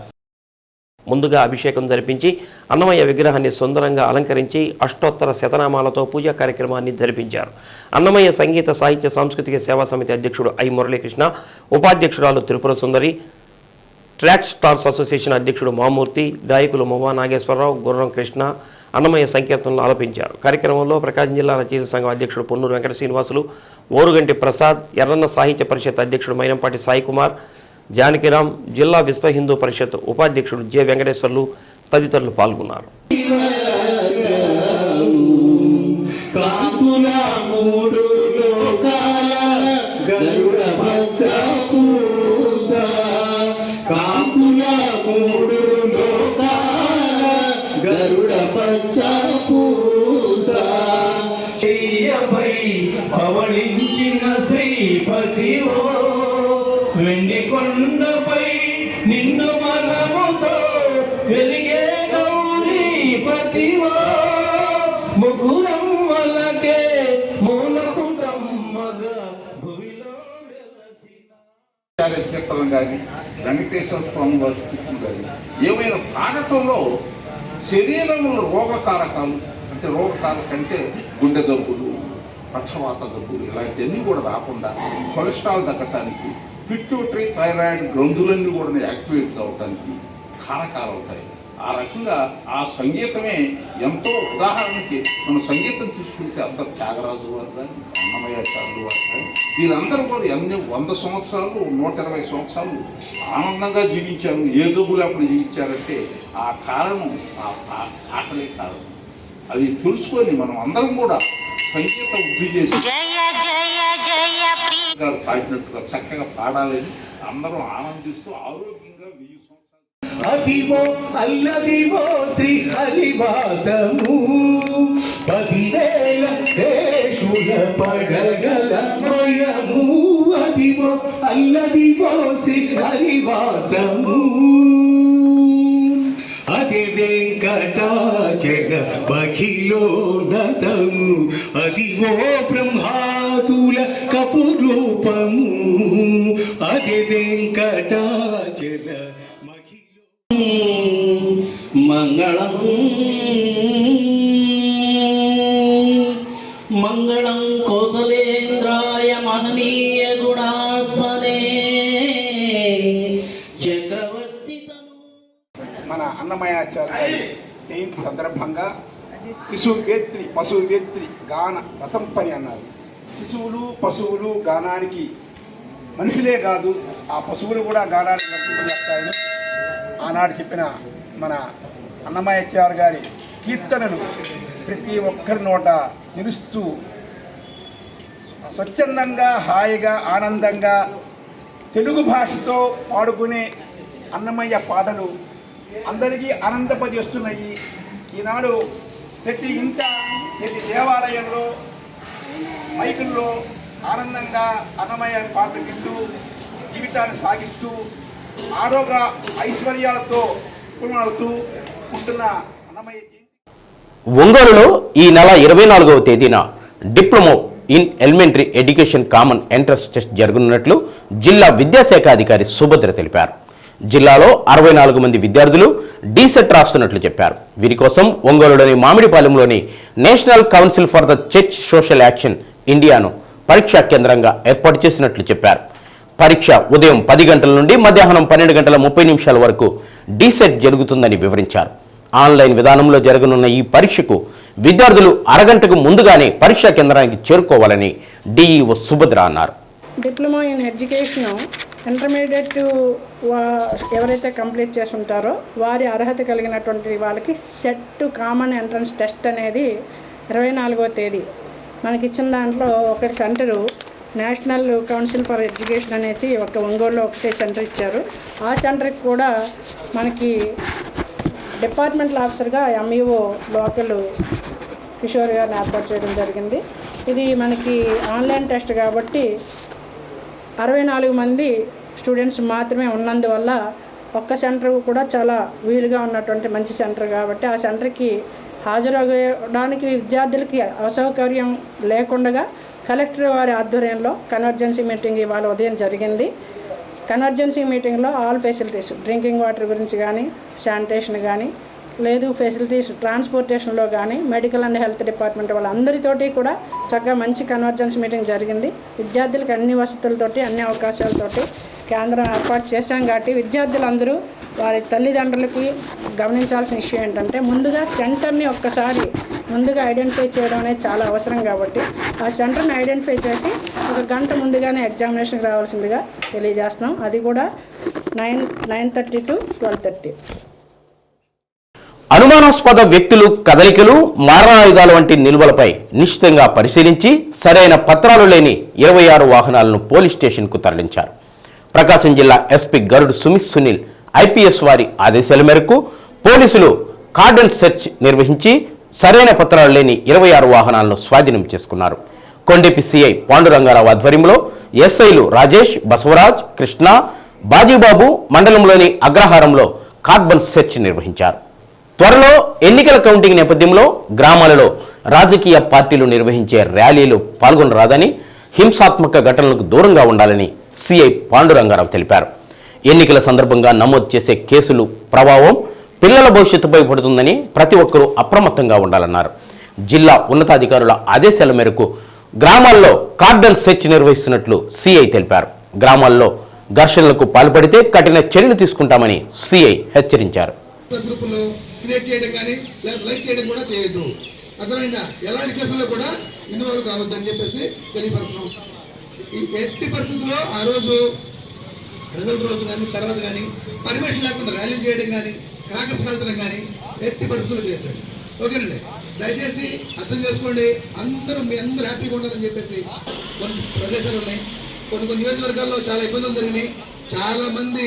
ముందుగా అభిషేకం జరిపించి అన్నమయ్య విగ్రహాన్ని సుందరంగా అలంకరించి అష్టోత్తర శతనామాలతో పూజా కార్యక్రమాన్ని జరిపించారు. అన్నమయ్య సంగీత సాహిత్య సాంస్కృతిక సేవా సమితి అధ్యక్షుడు ఐ మురళీకృష్ణ, ఉపాధ్యక్షురాలు Tripura Sundari, track stars association అధ్యక్షుడు మామూర్తి, గాయకులు మొవ్వా నాగేశ్వరరావు, గుర్రం కృష్ణ అన్నమయ్య సంకీర్తనలు ఆలపించారు. కార్యక్రమంలో ప్రకాశం జిల్లా రచయిత సంఘం అధ్యక్షుడు పొన్నూరు వెంకట శ్రీనివాసులు, ఓరుగంటి ప్రసాద్, ఎర్రన్న సాహిత్య పరిషత్ అధ్యక్షుడు మైనంపాటి సాయి కుమార్, జానకిరామ్, జిల్లా విశ్వ హిందూ పరిషత్ ఉపాధ్యక్షుడు జె వెంకటేశ్వర్లు తదితరులు పాల్గొన్నారు. పవళించిన శ్రీపతివో వెండి కొండపై నిన్ను మనముతో వెలిగే గౌరీపతివో ముకురం వలకే మూలకుండం మగ భూమిలో వెలసిన కానీ వెంకటేశ్వర స్వామి వారి స్థితులు కానీ ఏమైనా పాడటంలో శరీరంలో రోగకారకాలు అంటే రోగకారకంటే గుండె జబ్బులు, పక్షవాత జబ్బులు ఇలాంటివన్నీ కూడా రాకుండా కొలెస్ట్రాల్ తగ్గటానికి, పిట్యూటరీ థైరాయిడ్ గ్రంథులన్నీ కూడా యాక్టివేట్ కావటానికి కారకాలు అవుతాయి. ఆ రకంగా ఆ సంగీతమే ఎంతో, ఉదాహరణకి మన సంగీతం తీసుకుంటే అంత త్యాగరాజు వారు కానీ, అన్నమయ్యాచార్యులు వారు కానీ వీళ్ళందరూ కూడా ఎన్ని 100 సంవత్సరాలు 120 సంవత్సరాలు ఆనందంగా జీవించారు. ఏ జబ్బు లేకుండా జీవించారంటే ఆ కారణం ఆ పాటలే కారణం. అది తెలుసుకొని మనం అందరం కూడా సంగీత వృద్ధి చేసి పాడినట్టుగా చక్కగా పాడాలని అందరం ఆనందిస్తూ ఆరోగ్యంగా 1000 సంవత్సరాలు. అదివో అల్లదివో శ్రీ హరివాసము 10,000 శేషుల పడగల మయము. అదివో అల్లదివో శ్రీ హరివాసము అదే వెంకటాచల మఖిలోనతము. అదివో బ్రహ్మాతుల కపురూపము అదే వెంకటాచల మఖిలో. మంగళం మంగళం కోసలేంద్రాయ మహనీయ గుణాత్మనే సందర్భంగా పశువు వేత్రి గాన రథం పని అన్నారు. పశువులు గానానికి మనుషులే కాదు, ఆ పశువులు కూడా గానానికి వర్తింపజేస్తాయని ఆనాడు చెప్పిన మన అన్నమయ్య గారి కీర్తనలు ప్రతి ఒక్కరి నోట నిలుస్తూ స్వచ్ఛందంగా, హాయిగా, ఆనందంగా తెలుగు భాషతో పాడుకునే అన్నమయ్య పాటలు అందరికీ ఆనందపజేస్తున్నాయి. ఈనాడు ప్రతి ఇంట, ప్రతి దేవాలయంలో, మైకుల్లో ఆనందంగా అన్నమయ్య పాటలు వింటూ జీవితాన్ని సాగిస్తూ ఆరోగ్య ఐశ్వర్యాలతో పునరుతూ ఉంటున్న అన్నమయ్య. ఒంగోలులో ఈ నెల 24వ తేదీన diploma in elementary education common entrance test జరగనున్నట్లు జిల్లా విద్యాశాఖ అధికారి సుభద్ర తెలిపారు. జిల్లాలో 64 మంది విద్యార్థులు డీసెట్ రాస్తున్నట్లు చెప్పారు. వీరి కోసం ఒంగోలులోని మామిడిపాలెంలోని national council for the church social action ఇండియాను పరీక్షా కేంద్రంగా ఏర్పాటు చేసినట్లు చెప్పారు. పరీక్ష ఉదయం 10 గంటల నుండి మధ్యాహ్నం 12 గంటల 30 నిమిషాల వరకు డీసెట్ జరుగుతుందని వివరించారు. ఆన్లైన్ విధానంలో జరగనున్న ఈ పరీక్షకు విద్యార్థులు అరగంటకు ముందుగానే పరీక్షా కేంద్రానికి చేరుకోవాలని డిఈఓ సుభద్ర అన్నారు. డిప్లొమా ఇన్ ఎడ్యుకేషన్ ఇంటర్మీడియట్ ఎవరైతే కంప్లీట్ చేసి ఉంటారో వారి అర్హత కలిగినటువంటి వాళ్ళకి సెట్ కామన్ ఎంట్రన్స్ టెస్ట్ అనేది 24వ తేదీ మనకి ఇచ్చిన దాంట్లో ఒకటి centre national council for education అనేసి ఒక ఒంగోలులో ఒకటే సెంటర్ ఇచ్చారు. ఆ సెంటర్కి కూడా మనకి డిపార్ట్మెంటల్ ఆఫీసర్గా ఎంఈఓ లోకల్ కిషోర్ గారిని ఏర్పాటు చేయడం జరిగింది. ఇది మనకి ఆన్లైన్ టెస్ట్ కాబట్టి 64 మంది స్టూడెంట్స్ మాత్రమే ఉన్నందువల్ల ఒక్క సెంటర్ కూడా చాలా వీలుగా ఉన్నటువంటి మంచి సెంటర్ కాబట్టి ఆ సెంటర్కి హాజరవ్వడానికి విద్యార్థులకి అసౌకర్యం లేకుండా కలెక్టర్ వారి ఆధ్వర్యంలో కన్వర్జెన్సీ మీటింగ్ ఇవాళ ఉదయం జరిగింది. కన్వర్జెన్సీ మీటింగ్లో ఆల్ ఫెసిలిటీస్ డ్రింకింగ్ వాటర్ గురించి కానీ, శానిటేషన్ కానీ, లేదు ఫెసిలిటీస్ ట్రాన్స్పోర్టేషన్లో కానీ, మెడికల్ అండ్ హెల్త్ డిపార్ట్మెంట్ వాళ్ళందరితోటి కూడా చక్కగా మంచి కన్వర్జెన్స్ మీటింగ్ జరిగింది. విద్యార్థులకు అన్ని వసతులతోటి, అన్ని అవకాశాలతోటి కేంద్రం ఏర్పాటు చేశాం కాబట్టి విద్యార్థులందరూ వారి తల్లిదండ్రులకి గమనించాల్సిన విషయం ఏంటంటే ముందుగా సెంటర్ని ఒక్కసారి ముందుగా ఐడెంటిఫై చేయడం అనేది చాలా అవసరం కాబట్టి ఆ సెంటర్ని ఐడెంటిఫై చేసి 1 గంట ముందుగానే ఎగ్జామినేషన్కి రావాల్సిందిగా తెలియజేస్తున్నాం. అది కూడా 9:30 to 12:30. అనుమానాస్పద వ్యక్తులు, కదలికలు, మారణాయుధాల వంటి నిల్వలపై నిశ్చితంగా పరిశీలించి సరైన పత్రాలు లేని 26 వాహనాలను పోలీస్ స్టేషన్కు తరలించారు. ప్రకాశం జిల్లా ఎస్పీ గరుడ్ సుమిత్ సునీల్ ఐపీఎస్ వారి ఆదేశాల మేరకు పోలీసులు కార్డన్ సెర్చ్ నిర్వహించి సరైన పత్రాలు లేని 26 వాహనాలను స్వాధీనం చేసుకున్నారు. కొండెపి సిఐ పాండురంగారావు ఆధ్వర్యంలో ఎస్ఐలు రాజేష్, బసవరాజ్, కృష్ణ, బాజీబాబు మండలంలోని అగ్రహారంలో కార్బన్ సెర్చ్ నిర్వహించారు. త్వరలో ఎన్నికల కౌంటింగ్ నేపథ్యంలో గ్రామాలలో రాజకీయ పార్టీలు నిర్వహించే ర్యాలీలు పాల్గొనరాదని, హింసాత్మక ఘటనలకు దూరంగా ఉండాలని సిఐ పాండురంగారావు తెలిపారు. ఎన్నికల సందర్భంగా నమోదు చేసే కేసులు ప్రభావం పిల్లల భవిష్యత్తుపై పడుతుందని ప్రతి ఒక్కరూ అప్రమత్తంగా ఉండాలన్నారు. జిల్లా ఉన్నతాధికారుల ఆదేశాల మేరకు గ్రామాల్లో కార్డన్ సెర్చ్ నిర్వహిస్తున్నట్లు సిఐ తెలిపారు. గ్రామాల్లో ఘర్షణలకు పాల్పడితే కఠిన చర్యలు తీసుకుంటామని సిఐ హెచ్చరించారు. క్రియేట్ చేయడం కానీ లేదా లైక్ చేయడం కూడా చేయొద్దు. అర్థమైందా? ఎలాంటి కేసుల్లో కూడా ఇన్వాల్వ్ కావద్దు అని చెప్పేసి తెలియపరుస్తున్నాం. ఈ ఎట్టి పరిస్థితుల్లో ఆ రోజు రిజల్ట్ రోజు కానీ తర్వాత కానీ పర్మిషన్ లేకుండా ర్యాలీ చేయడం కానీ క్రాకర్స్ కలచడం కానీ ఎట్టి పరిస్థితుల్లో చేయొద్దండి. ఓకేనండి, దయచేసి అర్థం చేసుకోండి. మీ అందరూ హ్యాపీగా ఉండాలని చెప్పేసి కొన్ని ప్రదేశాలు ఉన్నాయి, కొన్ని నియోజకవర్గాల్లో చాలా ఇబ్బందులు జరిగినాయి. చాలా మంది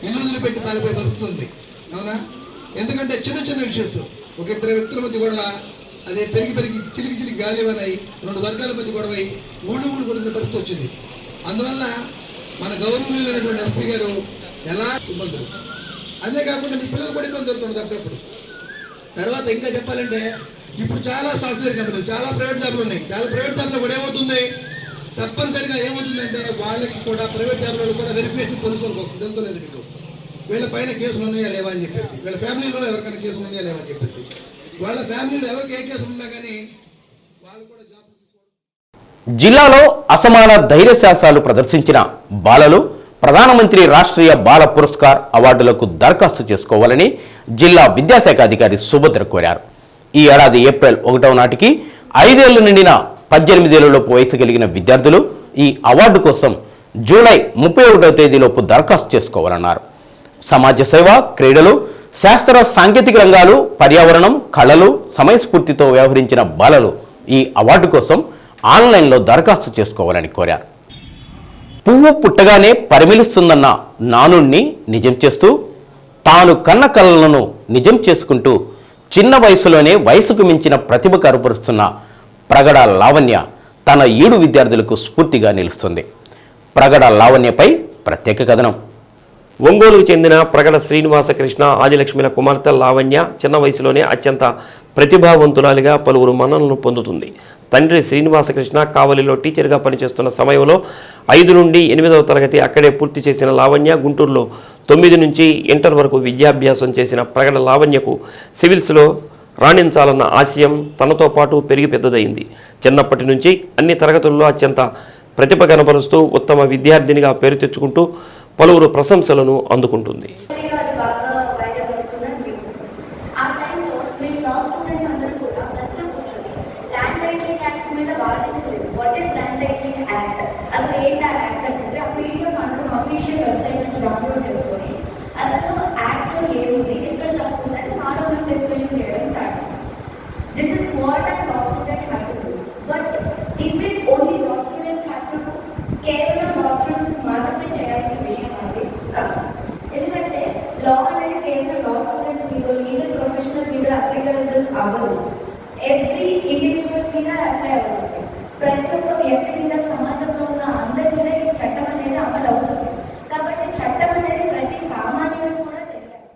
ఇల్లు పెట్టి పారిపోయే పరిస్థితి ఉంది. అవునా? ఎందుకంటే చిన్న చిన్న ఇష్యూస్, ఒక 2 వ్యక్తుల మధ్య గొడవ, అదే పెరిగి చిలికి గాలి ఇవ్వనాయి, 2 వర్గాల మధ్య గొడవ ఊళ్ళు కొడుకునే పరిస్థితి వచ్చింది. అందువల్ల మన గౌరవనీయులైనటువంటి ఎస్పీ గారు ఎలా ఇబ్బందులు, అంతేకాకుండా మీ పిల్లలు కూడా ఇబ్బంది జరుగుతుంది అప్పుడప్పుడు. తర్వాత ఇంకా చెప్పాలంటే ఇప్పుడు చాలా సాఫ్ట్వేర్ కంపెనీలు, చాలా ప్రైవేట్ జాబ్లు ఉన్నాయి. చాలా ప్రైవేట్ జాబ్లో కూడా ఏమవుతుంది, తప్పనిసరిగా ఏమవుతుందంటే వాళ్ళకి కూడా ప్రైవేట్ జాబ్లో కూడా వెరిఫికేషన్ పోలీసులకు వస్తుంది. తెలుసుకోలేదు మీకు వీళ్ళ పైన కేసులు ఉన్నాయా లేవా అని చెప్పేసి, వీళ్ళ ఫ్యామిలీలో ఎవరికైనా కేసులు ఉన్నాయా లేవా అని చెప్పేసి, వాళ్ళ ఫ్యామిలీలో ఎవరికి ఏ కేసులు ఉన్నా కానీ వాళ్ళు కూడా జాబ్. జిల్లాలో అసమాన ధైర్యశాసాలు ప్రదర్శించిన బాలలు ప్రధానమంత్రి రాష్ట్రీయ బాల పురస్కార్ అవార్డులకు దరఖాస్తు చేసుకోవాలని జిల్లా విద్యాశాఖ అధికారి సుభద్ర కోరారు. ఈ ఏడాది ఏప్రిల్ 1వ నాటికి 5 ఏళ్లు నిండిన 18 ఏళ్లలోపు వయసు కలిగిన విద్యార్థులు ఈ అవార్డు కోసం జూలై 31వ తేదీలోపు దరఖాస్తు చేసుకోవాలన్నారు. సమాజ సేవ, క్రీడలు, శాస్త్ర సాంకేతిక రంగాలు, పర్యావరణం, కళలు, సమయస్ఫూర్తితో వ్యవహరించిన బాలలు ఈ అవార్డు కోసం ఆన్లైన్లో దరఖాస్తు చేసుకోవాలని కోరారు. పువ్వు పుట్టగానే పరిమళిస్తుందన్న నానుణ్ణి నిజం చేస్తూ తాను కన్న కలలను నిజం చేసుకుంటూ చిన్న వయసులోనే వయసుకు మించిన ప్రతిభ కనపరుస్తున్న ప్రగడ లావణ్య తన 7 విద్యార్థులకు స్ఫూర్తిగా నిలుస్తుంది. ప్రగడ లావణ్యపై ప్రత్యేక కథనం. ఒంగోలుకు చెందిన ప్రగడ శ్రీనివాసకృష్ణ ఆదిలక్ష్మిల కుమార్తె లావణ్య చిన్న వయసులోనే అత్యంత ప్రతిభావంతురాలిగా పలువురు మన్ననలను పొందుతుంది. తండ్రి శ్రీనివాసకృష్ణ కావలిలో టీచర్గా పనిచేస్తున్న సమయంలో 5 నుండి 8వ తరగతి అక్కడే పూర్తి చేసిన లావణ్య గుంటూరులో 9 నుంచి ఇంటర్ వరకు విద్యాభ్యాసం చేసిన ప్రగడ లావణ్యకు సివిల్స్లో రాణించాలన్న ఆశయం తనతో పాటు పెరిగి పెద్దదైంది. చిన్నప్పటి నుంచి అన్ని తరగతుల్లో అత్యంత ప్రతిభ కనపరుస్తూ ఉత్తమ విద్యార్థినిగా పేరు తెచ్చుకుంటూ పలువురు ప్రశంసలను అందుకుంటుంది. కేవలం లా స్టూడెంట్స్ మాత్రమే చేయాల్సిన విషయం అనేది కాదు. ఎందుకంటే లా అనేది కేవలం లా స్టూడెంట్స్ మీద లీగల్ ప్రొఫెషనల్ మీద అప్లికబుల్ అవ్వదు. ఎవ్రీ ఇండివిజువల్ మీద అప్లై అవుతుంది. ప్రతి ఒక్క వ్యక్తి మీద, సమాజంలో ఉన్న అందరి మీద ఈ చట్టం అనేది అమలు అవుతుంది. కాబట్టి చట్టం అనేది ప్రతి సామాన్యుడు కూడా తెలియాలి.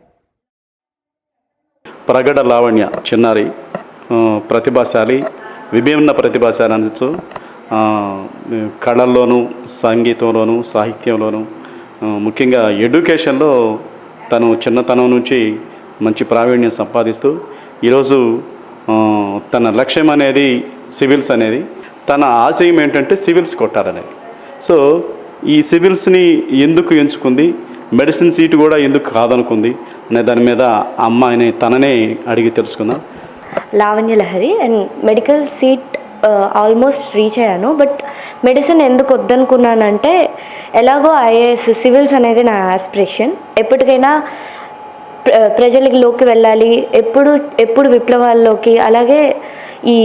ప్రగడ లావణ్య చిన్నారి ప్రతిభాశాలి, విభిన్న ప్రతిభాశాలి అనొచ్చు. కళల్లోనూ, సంగీతంలోనూ, సాహిత్యంలోనూ, ముఖ్యంగా ఎడ్యుకేషన్లో తను చిన్నతనం నుంచి మంచి ప్రావీణ్యం సంపాదిస్తూ ఈరోజు తన లక్ష్యం అనేది సివిల్స్ అనేది, తన ఆశయం ఏంటంటే సివిల్స్ కొట్టాలనేది. సో ఈ సివిల్స్ని ఎందుకు ఎంచుకుంది, మెడిసిన్ సీటు కూడా ఎందుకు కాదనుకుంది అనే దాని మీద అమ్మాయిని తననే అడిగి తెలుసుకుందాం. Lavanya Lahari and medical seat almost reach అయ్యాను. బట్ మెడిసిన్ ఎందుకు వద్దనుకున్నానంటే ఎలాగో ఐఏఎస్, సివిల్స్ అనేది నా ఆస్పిరేషన్. ఎప్పటికైనా ప్రజలలోకి వెళ్ళాలి, ఎప్పుడు విప్లవాల్లోకి, అలాగే ఈ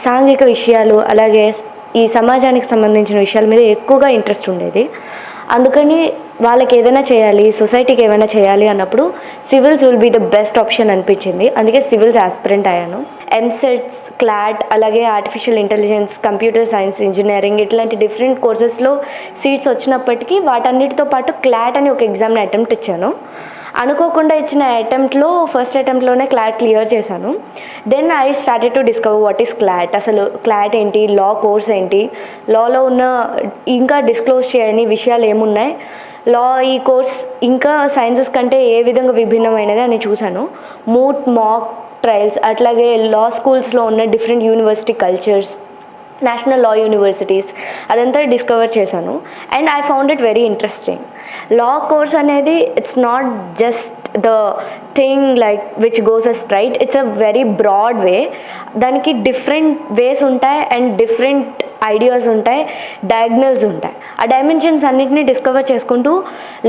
సాంఘిక విషయాలు, అలాగే ఈ సమాజానికి సంబంధించిన విషయాల మీద ఎక్కువగా ఇంట్రెస్ట్ ఉండేది. అందుకని వాళ్ళకి ఏదైనా చేయాలి, సొసైటీకి ఏమైనా చేయాలి అన్నప్పుడు civils will be the best option అనిపించింది. అందుకే సివిల్స్ ఆస్పిరెంట్ అయ్యాను. ఎంసెట్స్, క్లాట్, అలాగే artificial intelligence, computer science, engineering ఇట్లాంటి డిఫరెంట్ కోర్సెస్లో సీట్స్ వచ్చినప్పటికీ వాటన్నిటితో పాటు క్లాట్ అని ఒక ఎగ్జామ్ని అటెంప్ట్ ఇచ్చాను. అనుకోకుండా ఇచ్చిన అటెంప్ట్లో ఫస్ట్ అటెంప్ట్లోనే క్లాట్ క్లియర్ చేశాను. Then I started to discover what is CLAT, అసలు క్లాట్ ఏంటి, లా కోర్స్ ఏంటి, లాలో ఉన్న ఇంకా డిస్క్లోజ్ చేయని విషయాలు ఏమున్నాయి, లా ఈ కోర్స్ ఇంకా సైన్సెస్ కంటే ఏ విధంగా విభిన్నమైనది అని చూశాను. మాక్ ట్రయల్స్, అట్లాగే లా స్కూల్స్లో ఉన్న different university cultures, national law universities, అదంతా డిస్కవర్ చేశాను. And I found it very interesting. Law course అనేది it's not just the thing like which goes a straight, it's a very broad way. దానికి different ways ఉంటాయి and different ideas ఉంటాయి, diagonals ఉంటాయి. ఆ dimensions అన్నిటిని discover చేసుకుంటూ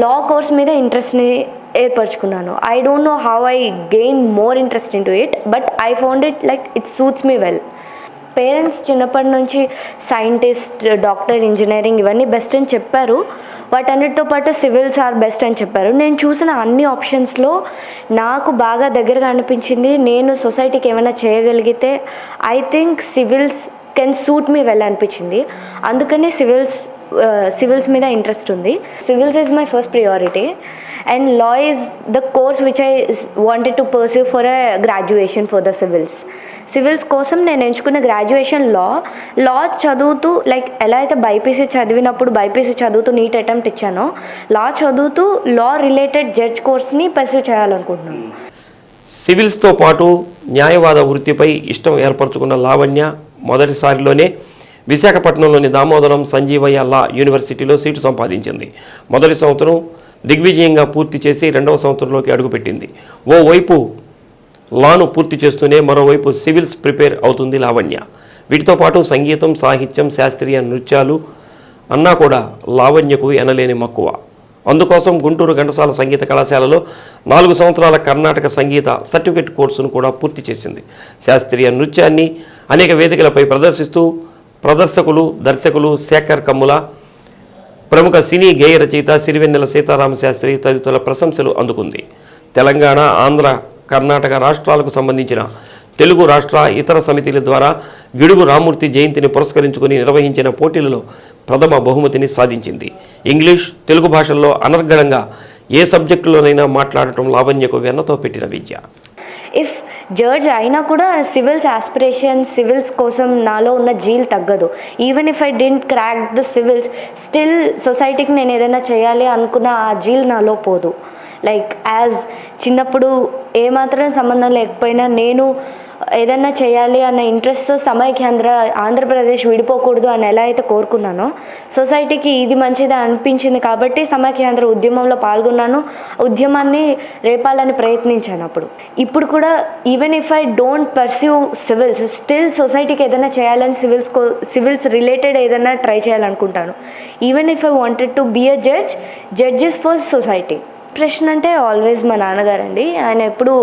law course మీద ఇంట్రెస్ట్ని ఏర్పరచుకున్నాను. I don't know how I gain more interest in to it, but I found it like it suits me well. Parents చిన్నప్పటి నుంచి సైంటిస్ట్, డాక్టర్, ఇంజనీరింగ్ ఇవన్నీ బెస్ట్ అని చెప్పారు. వాటన్నిటితో పాటు సివిల్స్ ఆర్ బెస్ట్ అని చెప్పారు. నేను చూసిన అన్ని ఆప్షన్స్లో నాకు బాగా దగ్గరగా అనిపించింది, నేను సొసైటీకి ఏమైనా చేయగలిగితే I think civils can suit me well అనిపించింది. అందుకని సివిల్స్ మీద ఇంట్రెస్ట్ ఉంది. Civils is my first priority and law is the course which I wanted to perceive for a graduation for the civils కోసం నేను ఎంచుకున్న గ్రాడ్యుయేషన్ లా చదువుతూ, like ఎలా అయితే బైపీసీ చదివినప్పుడు బైపీసీ చదువుతూ నీట్ అటెంప్ట్ ఇచ్చానో, లా చదువుతూ లా రిలేటెడ్ జడ్జ్ కోర్స్ని పర్సీవ్ చేయాలనుకుంటున్నాను. సివిల్స్తో పాటు న్యాయవాద వృత్తిపై ఇష్టం ఏర్పరచుకున్న లావణ్య మొదటిసారిలోనే విశాఖపట్నంలోని దామోదరం సంజీవయ్య లా యూనివర్సిటీలో సీటు సంపాదించింది. మొదటి సంవత్సరం దిగ్విజయంగా పూర్తి చేసి రెండవ సంవత్సరంలోకి అడుగుపెట్టింది. ఓవైపు లాను పూర్తి చేస్తూనే మరోవైపు సివిల్స్ ప్రిపేర్ అవుతుంది లావణ్య. వీటితో పాటు సంగీతం, సాహిత్యం, శాస్త్రీయ నృత్యాలు అన్నా కూడా లావణ్యకు ఎనలేని మక్కువ. అందుకోసం గుంటూరు ఘంటసాల సంగీత కళాశాలలో 4 సంవత్సరాల కర్ణాటక సంగీత సర్టిఫికేట్ కోర్సును కూడా పూర్తి చేసింది. శాస్త్రీయ నృత్యాన్ని అనేక వేదికలపై ప్రదర్శిస్తూ ప్రదర్శకులు, దర్శకులు శేఖర్ కమ్ముల, ప్రముఖ సినీ గేయ రచయిత సిరివెన్నెల సీతారామశాస్త్రి తదితరుల ప్రశంసలు అందుకుంది. తెలంగాణ, ఆంధ్ర, కర్ణాటక రాష్ట్రాలకు సంబంధించిన తెలుగు రాష్ట్ర ఇతర సమితిల ద్వారా గిడుగు రామూర్తి జయంతిని పురస్కరించుకుని నిర్వహించిన పోటీలలో ప్రథమ బహుమతిని సాధించింది. ఇంగ్లీష్, తెలుగు భాషల్లో అనర్గళంగా ఏ సబ్జెక్టులోనైనా మాట్లాడటం లావణ్యకు వెన్నతో పెట్టిన విద్య. ఇఫ్ జడ్జ్ అయినా కూడా సివిల్స్ ఆస్పిరేషన్స్, సివిల్స్ కోసం నాలో ఉన్న జీల్ తగ్గదు. Even if I didn't crack the civils, still సొసైటీకి నేను ఏదైనా చేయాలి అనుకున్న ఆ జీల్ నాలో పోదు. లైక్ యాజ్ చిన్నప్పుడు ఏమాత్రం సంబంధం లేకపోయినా నేను ఏదన్నా చేయాలి అన్న ఇంట్రెస్ట్తో సమైక్యాంధ్ర ఆంధ్రప్రదేశ్ విడిపోకూడదు అని ఎలా అయితే కోరుకున్నానో, సొసైటీకి ఇది మంచిది అనిపించింది కాబట్టి సమైక్యాంధ్ర ఉద్యమంలో పాల్గొన్నాను. ఉద్యమాన్ని రేపాలని ప్రయత్నించాను. ఇప్పుడు కూడా even if I don't pursue civils, still సొసైటీకి ఏదైనా చేయాలని సివిల్స్ రిలేటెడ్ ఏదైనా ట్రై చేయాలనుకుంటాను. Even if I wanted to be a judge is for society. ప్రశ్న అంటే ఆల్వేస్ మా నాన్నగారండి. ఆయన ఎప్పుడు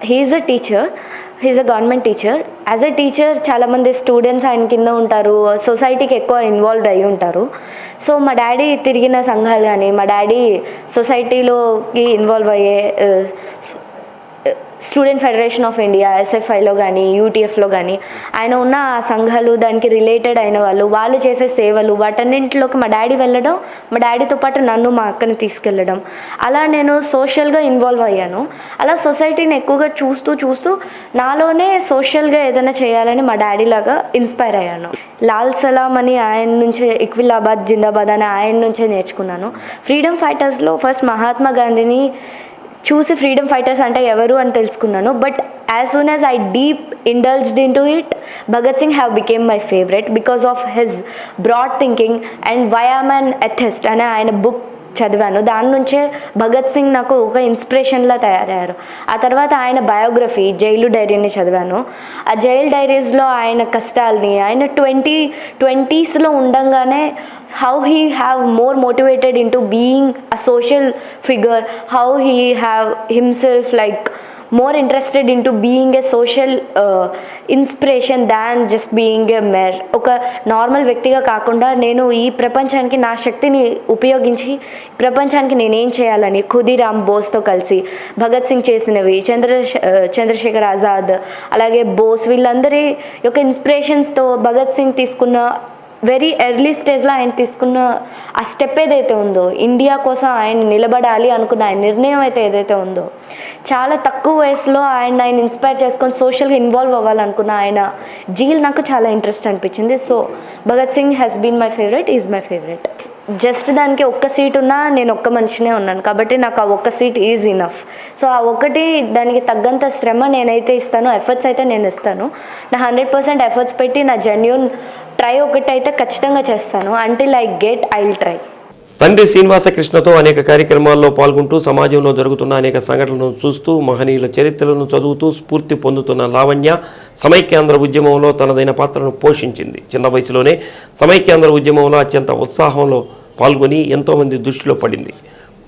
he's a teacher, he's a government teacher. As a teacher చాలామంది స్టూడెంట్స్ ఆయన కింద ఉంటారు, సొసైటీకి ఎక్కువ ఇన్వాల్వ్ అయ్యి ఉంటారు. సో మా డాడీ తిరిగిన సంఘాలు కానీ, మా డాడీ సొసైటీలోకి ఇన్వాల్వ్ అయ్యే స్టూడెంట్ ఫెడరేషన్ ఆఫ్ ఇండియా ఎస్ఎఫ్ఐలో కానీ, యూటీఎఫ్లో కానీ ఆయన ఉన్న ఆ సంఘాలు, దానికి రిలేటెడ్ అయిన వాళ్ళు చేసే సేవలు, వాటన్నింటిలోకి మా డాడీ వెళ్ళడం, మా డాడీతో పాటు నన్ను, మా అక్కని తీసుకెళ్ళడం, అలా నేను సోషల్గా ఇన్వాల్వ్ అయ్యాను. అలా సొసైటీని ఎక్కువగా చూస్తూ నాలోనే సోషల్గా ఏదైనా చేయాలని మా డాడీ లాగా ఇన్స్పైర్ అయ్యాను. లాల్ సలాం అని ఆయన నుంచే, ఇక్విలాబాద్ జిందాబాద్ అని ఆయన నుంచే నేర్చుకున్నాను. ఫ్రీడమ్ ఫైటర్స్లో ఫస్ట్ మహాత్మా గాంధీని చూసి ఫ్రీడమ్ ఫైటర్స్ అంటే ఎవరు అని తెలుసుకున్నాను. But as soon as I deep indulged in to it, Bhagat Singh have become my favourite because of his broad thinking and why am an atheist అనే ఆయన బుక్ చదివాను. దాని నుంచే భగత్ సింగ్ నాకు ఒక ఇన్స్పిరేషన్లా తయారయ్యారు. ఆ తర్వాత ఆయన బయోగ్రఫీ జైలు డైరీని చదివాను. ఆ జైలు డైరీస్లో ఆయన కష్టాలని, ఆయన 20s ఉండంగానే how he have more motivated into being a social figure, how he have himself like more interested into being a social inspiration than just being a mayor. ఒక normal వ్యక్తిగా కాకుండా నేను ఈ ప్రపంచానికి నా శక్తిని ఉపయోగించి ప్రపంచానికి నేనేం చేయాలని ఖుదీరామ్ బోస్తో కలిసి భగత్ సింగ్ చేసినవి, చంద్రశేఖర్ ఆజాద్, అలాగే బోస్, వీళ్ళందరి యొక్క ఇన్స్పిరేషన్స్తో భగత్ సింగ్ తీసుకున్న వెరీ ఎర్లీ స్టేజ్లో ఆయన తీసుకున్న ఆ స్టెప్ ఏదైతే ఉందో, ఇండియా కోసం ఆయన నిలబడాలి అనుకున్న ఆయన నిర్ణయం అయితే ఏదైతే ఉందో, చాలా తక్కువ వయసులో ఆయన ఇన్స్పైర్ చేసుకొని సోషల్గా ఇన్వాల్వ్ అవ్వాలనుకున్న ఆయన జీల్ నాకు చాలా ఇంట్రెస్ట్ అనిపించింది. So Bhagat Singh has been my favourite, is my favourite. Just దానికి ఒక్క సీట్ ఉన్నా నేను ఒక్క మనిషినే ఉన్నాను కాబట్టి నాకు ఆ ఒక్క సీట్ ఈజ్ ఇనఫ్. సో ఆ ఒకటి దానికి తగ్గంత శ్రమ నేనైతే ఇస్తాను, ఎఫర్ట్స్ అయితే నేను ఇస్తాను. నా 100% ఎఫర్ట్స్ పెట్టి నా జెన్యూన్ ట్రై ఒకటి అయితే ఖచ్చితంగా చేస్తాను. Until I get I will try. తండ్రి శ్రీనివాసకృష్ణతో అనేక కార్యక్రమాల్లో పాల్గొంటూ సమాజంలో జరుగుతున్న అనేక సంఘటనలను చూస్తూ మహనీయుల చరిత్రలను చదువుతూ స్ఫూర్తి పొందుతున్న లావణ్య సమైక్యాంధ్ర ఉద్యమంలో తనదైన పాత్రను పోషించింది. చిన్న వయసులోనే సమైక్యాంధ్ర ఉద్యమంలో అత్యంత ఉత్సాహంలో పాల్గొని ఎంతోమంది దృష్టిలో పడింది.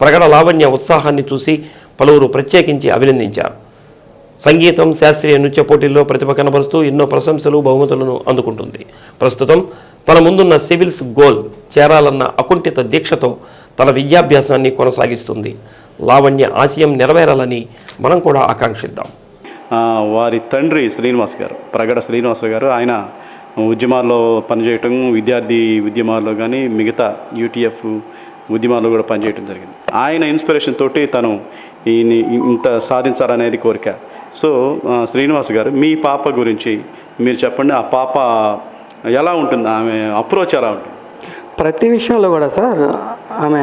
ప్రగడ లావణ్య ఉత్సాహాన్ని చూసి పలువురు ప్రత్యేకించి అభినందించారు. సంగీతం, శాస్త్రీయ నృత్య పోటీల్లో ప్రతిభ కనబరుస్తూ ఎన్నో ప్రశంసలు, బహుమతులను అందుకుంటుంది. ప్రస్తుతం తన ముందున్న సివిల్స్ గోల్ చేరాలన్న అకుంఠిత దీక్షతో తన విద్యాభ్యాసాన్ని కొనసాగిస్తుంది. లావణ్య ఆశయం నెరవేరాలని మనం కూడా ఆకాంక్షిద్దాం. వారి తండ్రి శ్రీనివాస్ గారు, ప్రగడ శ్రీనివాస్ గారు, ఆయన ఉద్యమాల్లో పనిచేయటం, విద్యార్థి ఉద్యమాల్లో కానీ మిగతా యూటీఎఫ్ ఉద్యమాల్లో కూడా పనిచేయడం జరిగింది. ఆయన ఇన్స్పిరేషన్ తోటి తను ఇంత సాధించాలనేది కోరిక. సో శ్రీనివాస్ గారు, మీ పాప గురించి మీరు చెప్పండి. ఆ పాప ఎలా ఉంటుంది, ఆమె అప్రోచ్ ఎలా ఉంటుంది? ప్రతి విషయంలో కూడా సార్, ఆమె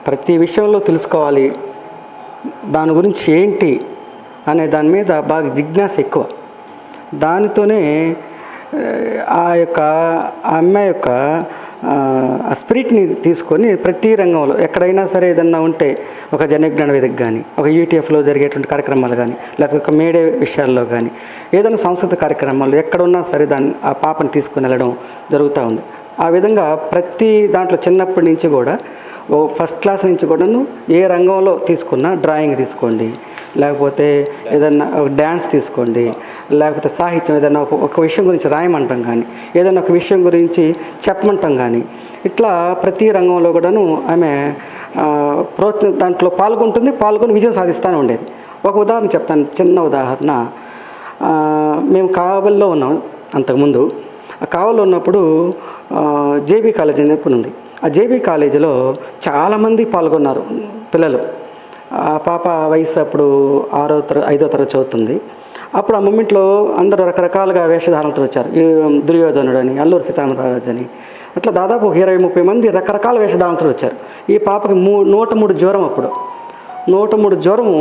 ప్రతి విషయంలో తెలుసుకోవాలి, దాని గురించి ఏంటి అనే దాని మీద బాగా జిజ్ఞాస ఎక్కువ. దానితోనే ఆ అమ్మాయి యొక్క ఆ స్పిరిట్ని తీసుకొని ప్రతి రంగంలో ఎక్కడైనా సరే ఏదన్నా ఉంటే ఒక జనజ్ఞాన వేదిక కానీ, ఒక యూటీఎఫ్లో జరిగేటువంటి కార్యక్రమాలు కానీ, లేకపోతే ఒక మేడే విషయాల్లో కానీ, ఏదైనా సాంస్కృతిక కార్యక్రమాల్లో ఎక్కడున్నా సరే ఆ పాపని తీసుకుని వెళ్ళడం జరుగుతూ ఉంది. ఆ విధంగా ప్రతి దాంట్లో చిన్నప్పటి నుంచి కూడా ఫస్ట్ క్లాస్ నుంచి కూడాను ఏ రంగంలో తీసుకున్నా, డ్రాయింగ్ తీసుకోండి, లేకపోతే ఏదన్నా డ్యాన్స్ తీసుకోండి, లేకపోతే సాహిత్యం ఏదైనా ఒక విషయం గురించి రాయమంటాం కానీ, ఏదైనా ఒక విషయం గురించి చెప్పమంటాం కానీ, ఇట్లా ప్రతి రంగంలో కూడాను ఆమె దాంట్లో పాల్గొని విజయం సాధిస్తూనే ఉండేది. ఒక ఉదాహరణ చెప్తాను, చిన్న ఉదాహరణ. మేము కావలిలో ఉన్నాం అంతకుముందు. ఆ కావలిలో ఉన్నప్పుడు జేబీ కాలేజ్ అని ఉంది. ఆ జేబీ కాలేజీలో చాలామంది పాల్గొన్నారు పిల్లలు. ఆ పాప వయసు అప్పుడు 5వ తరగతి చదువుతుంది. అప్పుడు ఆ మూమెంట్లో అందరూ రకరకాలుగా వేషధారణతో వచ్చారు. దుర్యోధనుడు అని, అల్లూరి సీతారామరాజు అని, అట్లా దాదాపు 20-30 మంది రకరకాల వేషధారణతో వచ్చారు. ఈ పాపకి 103 జ్వరం. అప్పుడు 103 జ్వరము.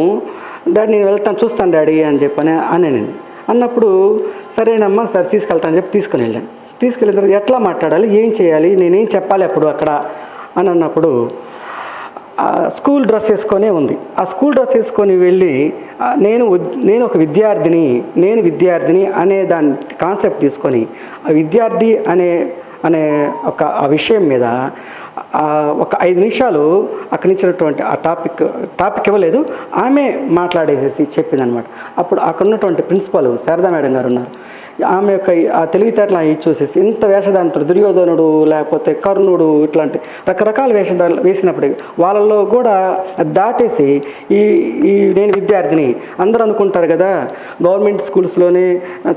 డాడీ నేను వెళ్తాను, చూస్తాను డాడీ అని చెప్పని నేను అన్నప్పుడు, సరేనమ్మా సరే తీసుకెళ్తాను చెప్పి తీసుకుని వెళ్ళాను. తీసుకెళ్ళిన తర్వాత ఎట్లా మాట్లాడాలి, ఏం చేయాలి, నేనేం చెప్పాలి అప్పుడు అక్కడ అని అన్నప్పుడు స్కూల్ డ్రెస్ వేసుకొనే ఉంది. ఆ స్కూల్ డ్రెస్ వేసుకొని వెళ్ళి నేను ఒక విద్యార్థిని అనే దాని కాన్సెప్ట్ తీసుకొని ఆ విద్యార్థి అనే ఒక ఆ విషయం మీద ఒక 5 నిమిషాలు అక్కడి నుంచినటువంటి ఆ టాపిక్ ఇవ్వలేదు, ఆమె మాట్లాడేసేసి చెప్పిందనమాట. అప్పుడు అక్కడ ఉన్నటువంటి ప్రిన్సిపల్ శారదా మేడం గారు ఉన్నారు. ఆమె యొక్క ఆ తెలివితేటలు అవి చూసేసి ఇంత వేషధారణతో దుర్యోధనుడు లేకపోతే కర్ణుడు ఇట్లాంటి రకరకాల వేషధారణలు వేసినప్పుడు వాళ్ళల్లో కూడా దాటేసి ఈ నేను విద్యార్థిని, అందరూ అనుకుంటారు కదా గవర్నమెంట్ స్కూల్స్లోనే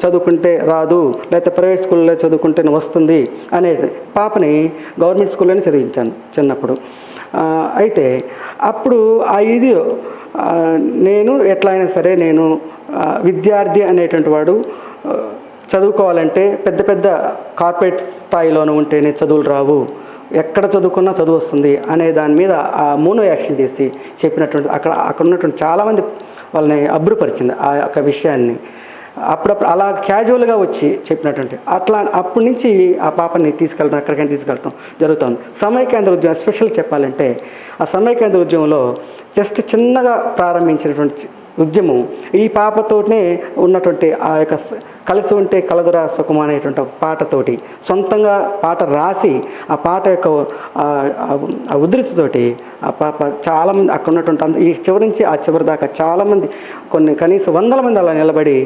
చదువుకుంటే రాదు, లేకపోతే ప్రైవేట్ స్కూల్లో చదువుకుంటే వస్తుంది అనే పాపని గవర్నమెంట్ స్కూల్లోనే చదివించాను చిన్నప్పుడు. అయితే అప్పుడు నేను ఎట్లా అయినా సరే నేను విద్యార్థి అనేటువంటి వాడు చదువుకోవాలంటే పెద్ద కార్పొరేట్ స్థాయిలోనూ ఉంటేనే చదువులు రావు, ఎక్కడ చదువుకున్నా చదువు వస్తుంది అనే దాని మీద ఆ మోనో యాక్షన్ చేసి చెప్పినటువంటి అక్కడ ఉన్నటువంటి చాలామంది వాళ్ళని అబ్బురపరిచింది ఆ యొక్క విషయాన్ని. అప్పుడప్పుడు అలా క్యాజువల్గా వచ్చి చెప్పినటువంటి అప్పటి నుంచి ఆ పాపని అక్కడికైనా తీసుకెళ్ళటం జరుగుతుంది. సమయ కేంద్ర ఉద్యమం ఎస్పెషల్ చెప్పాలంటే ఆ సమయ కేంద్ర ఉద్యమంలో జస్ట్ చిన్నగా ప్రారంభించినటువంటి ఉద్యమం ఈ పాపతోనే ఉన్నటువంటి ఆ యొక్క కలిసి ఉంటే కలదురా సుఖం అనేటువంటి పాటతోటి సొంతంగా పాట రాసి ఆ పాట యొక్క ఉధృతితోటి ఆ పాప చాలామంది అక్కడ ఉన్నటువంటి ఈ చివరి నుంచి ఆ చివరి దాకా చాలామంది కనీసం 100 మంది అలా నిలబడి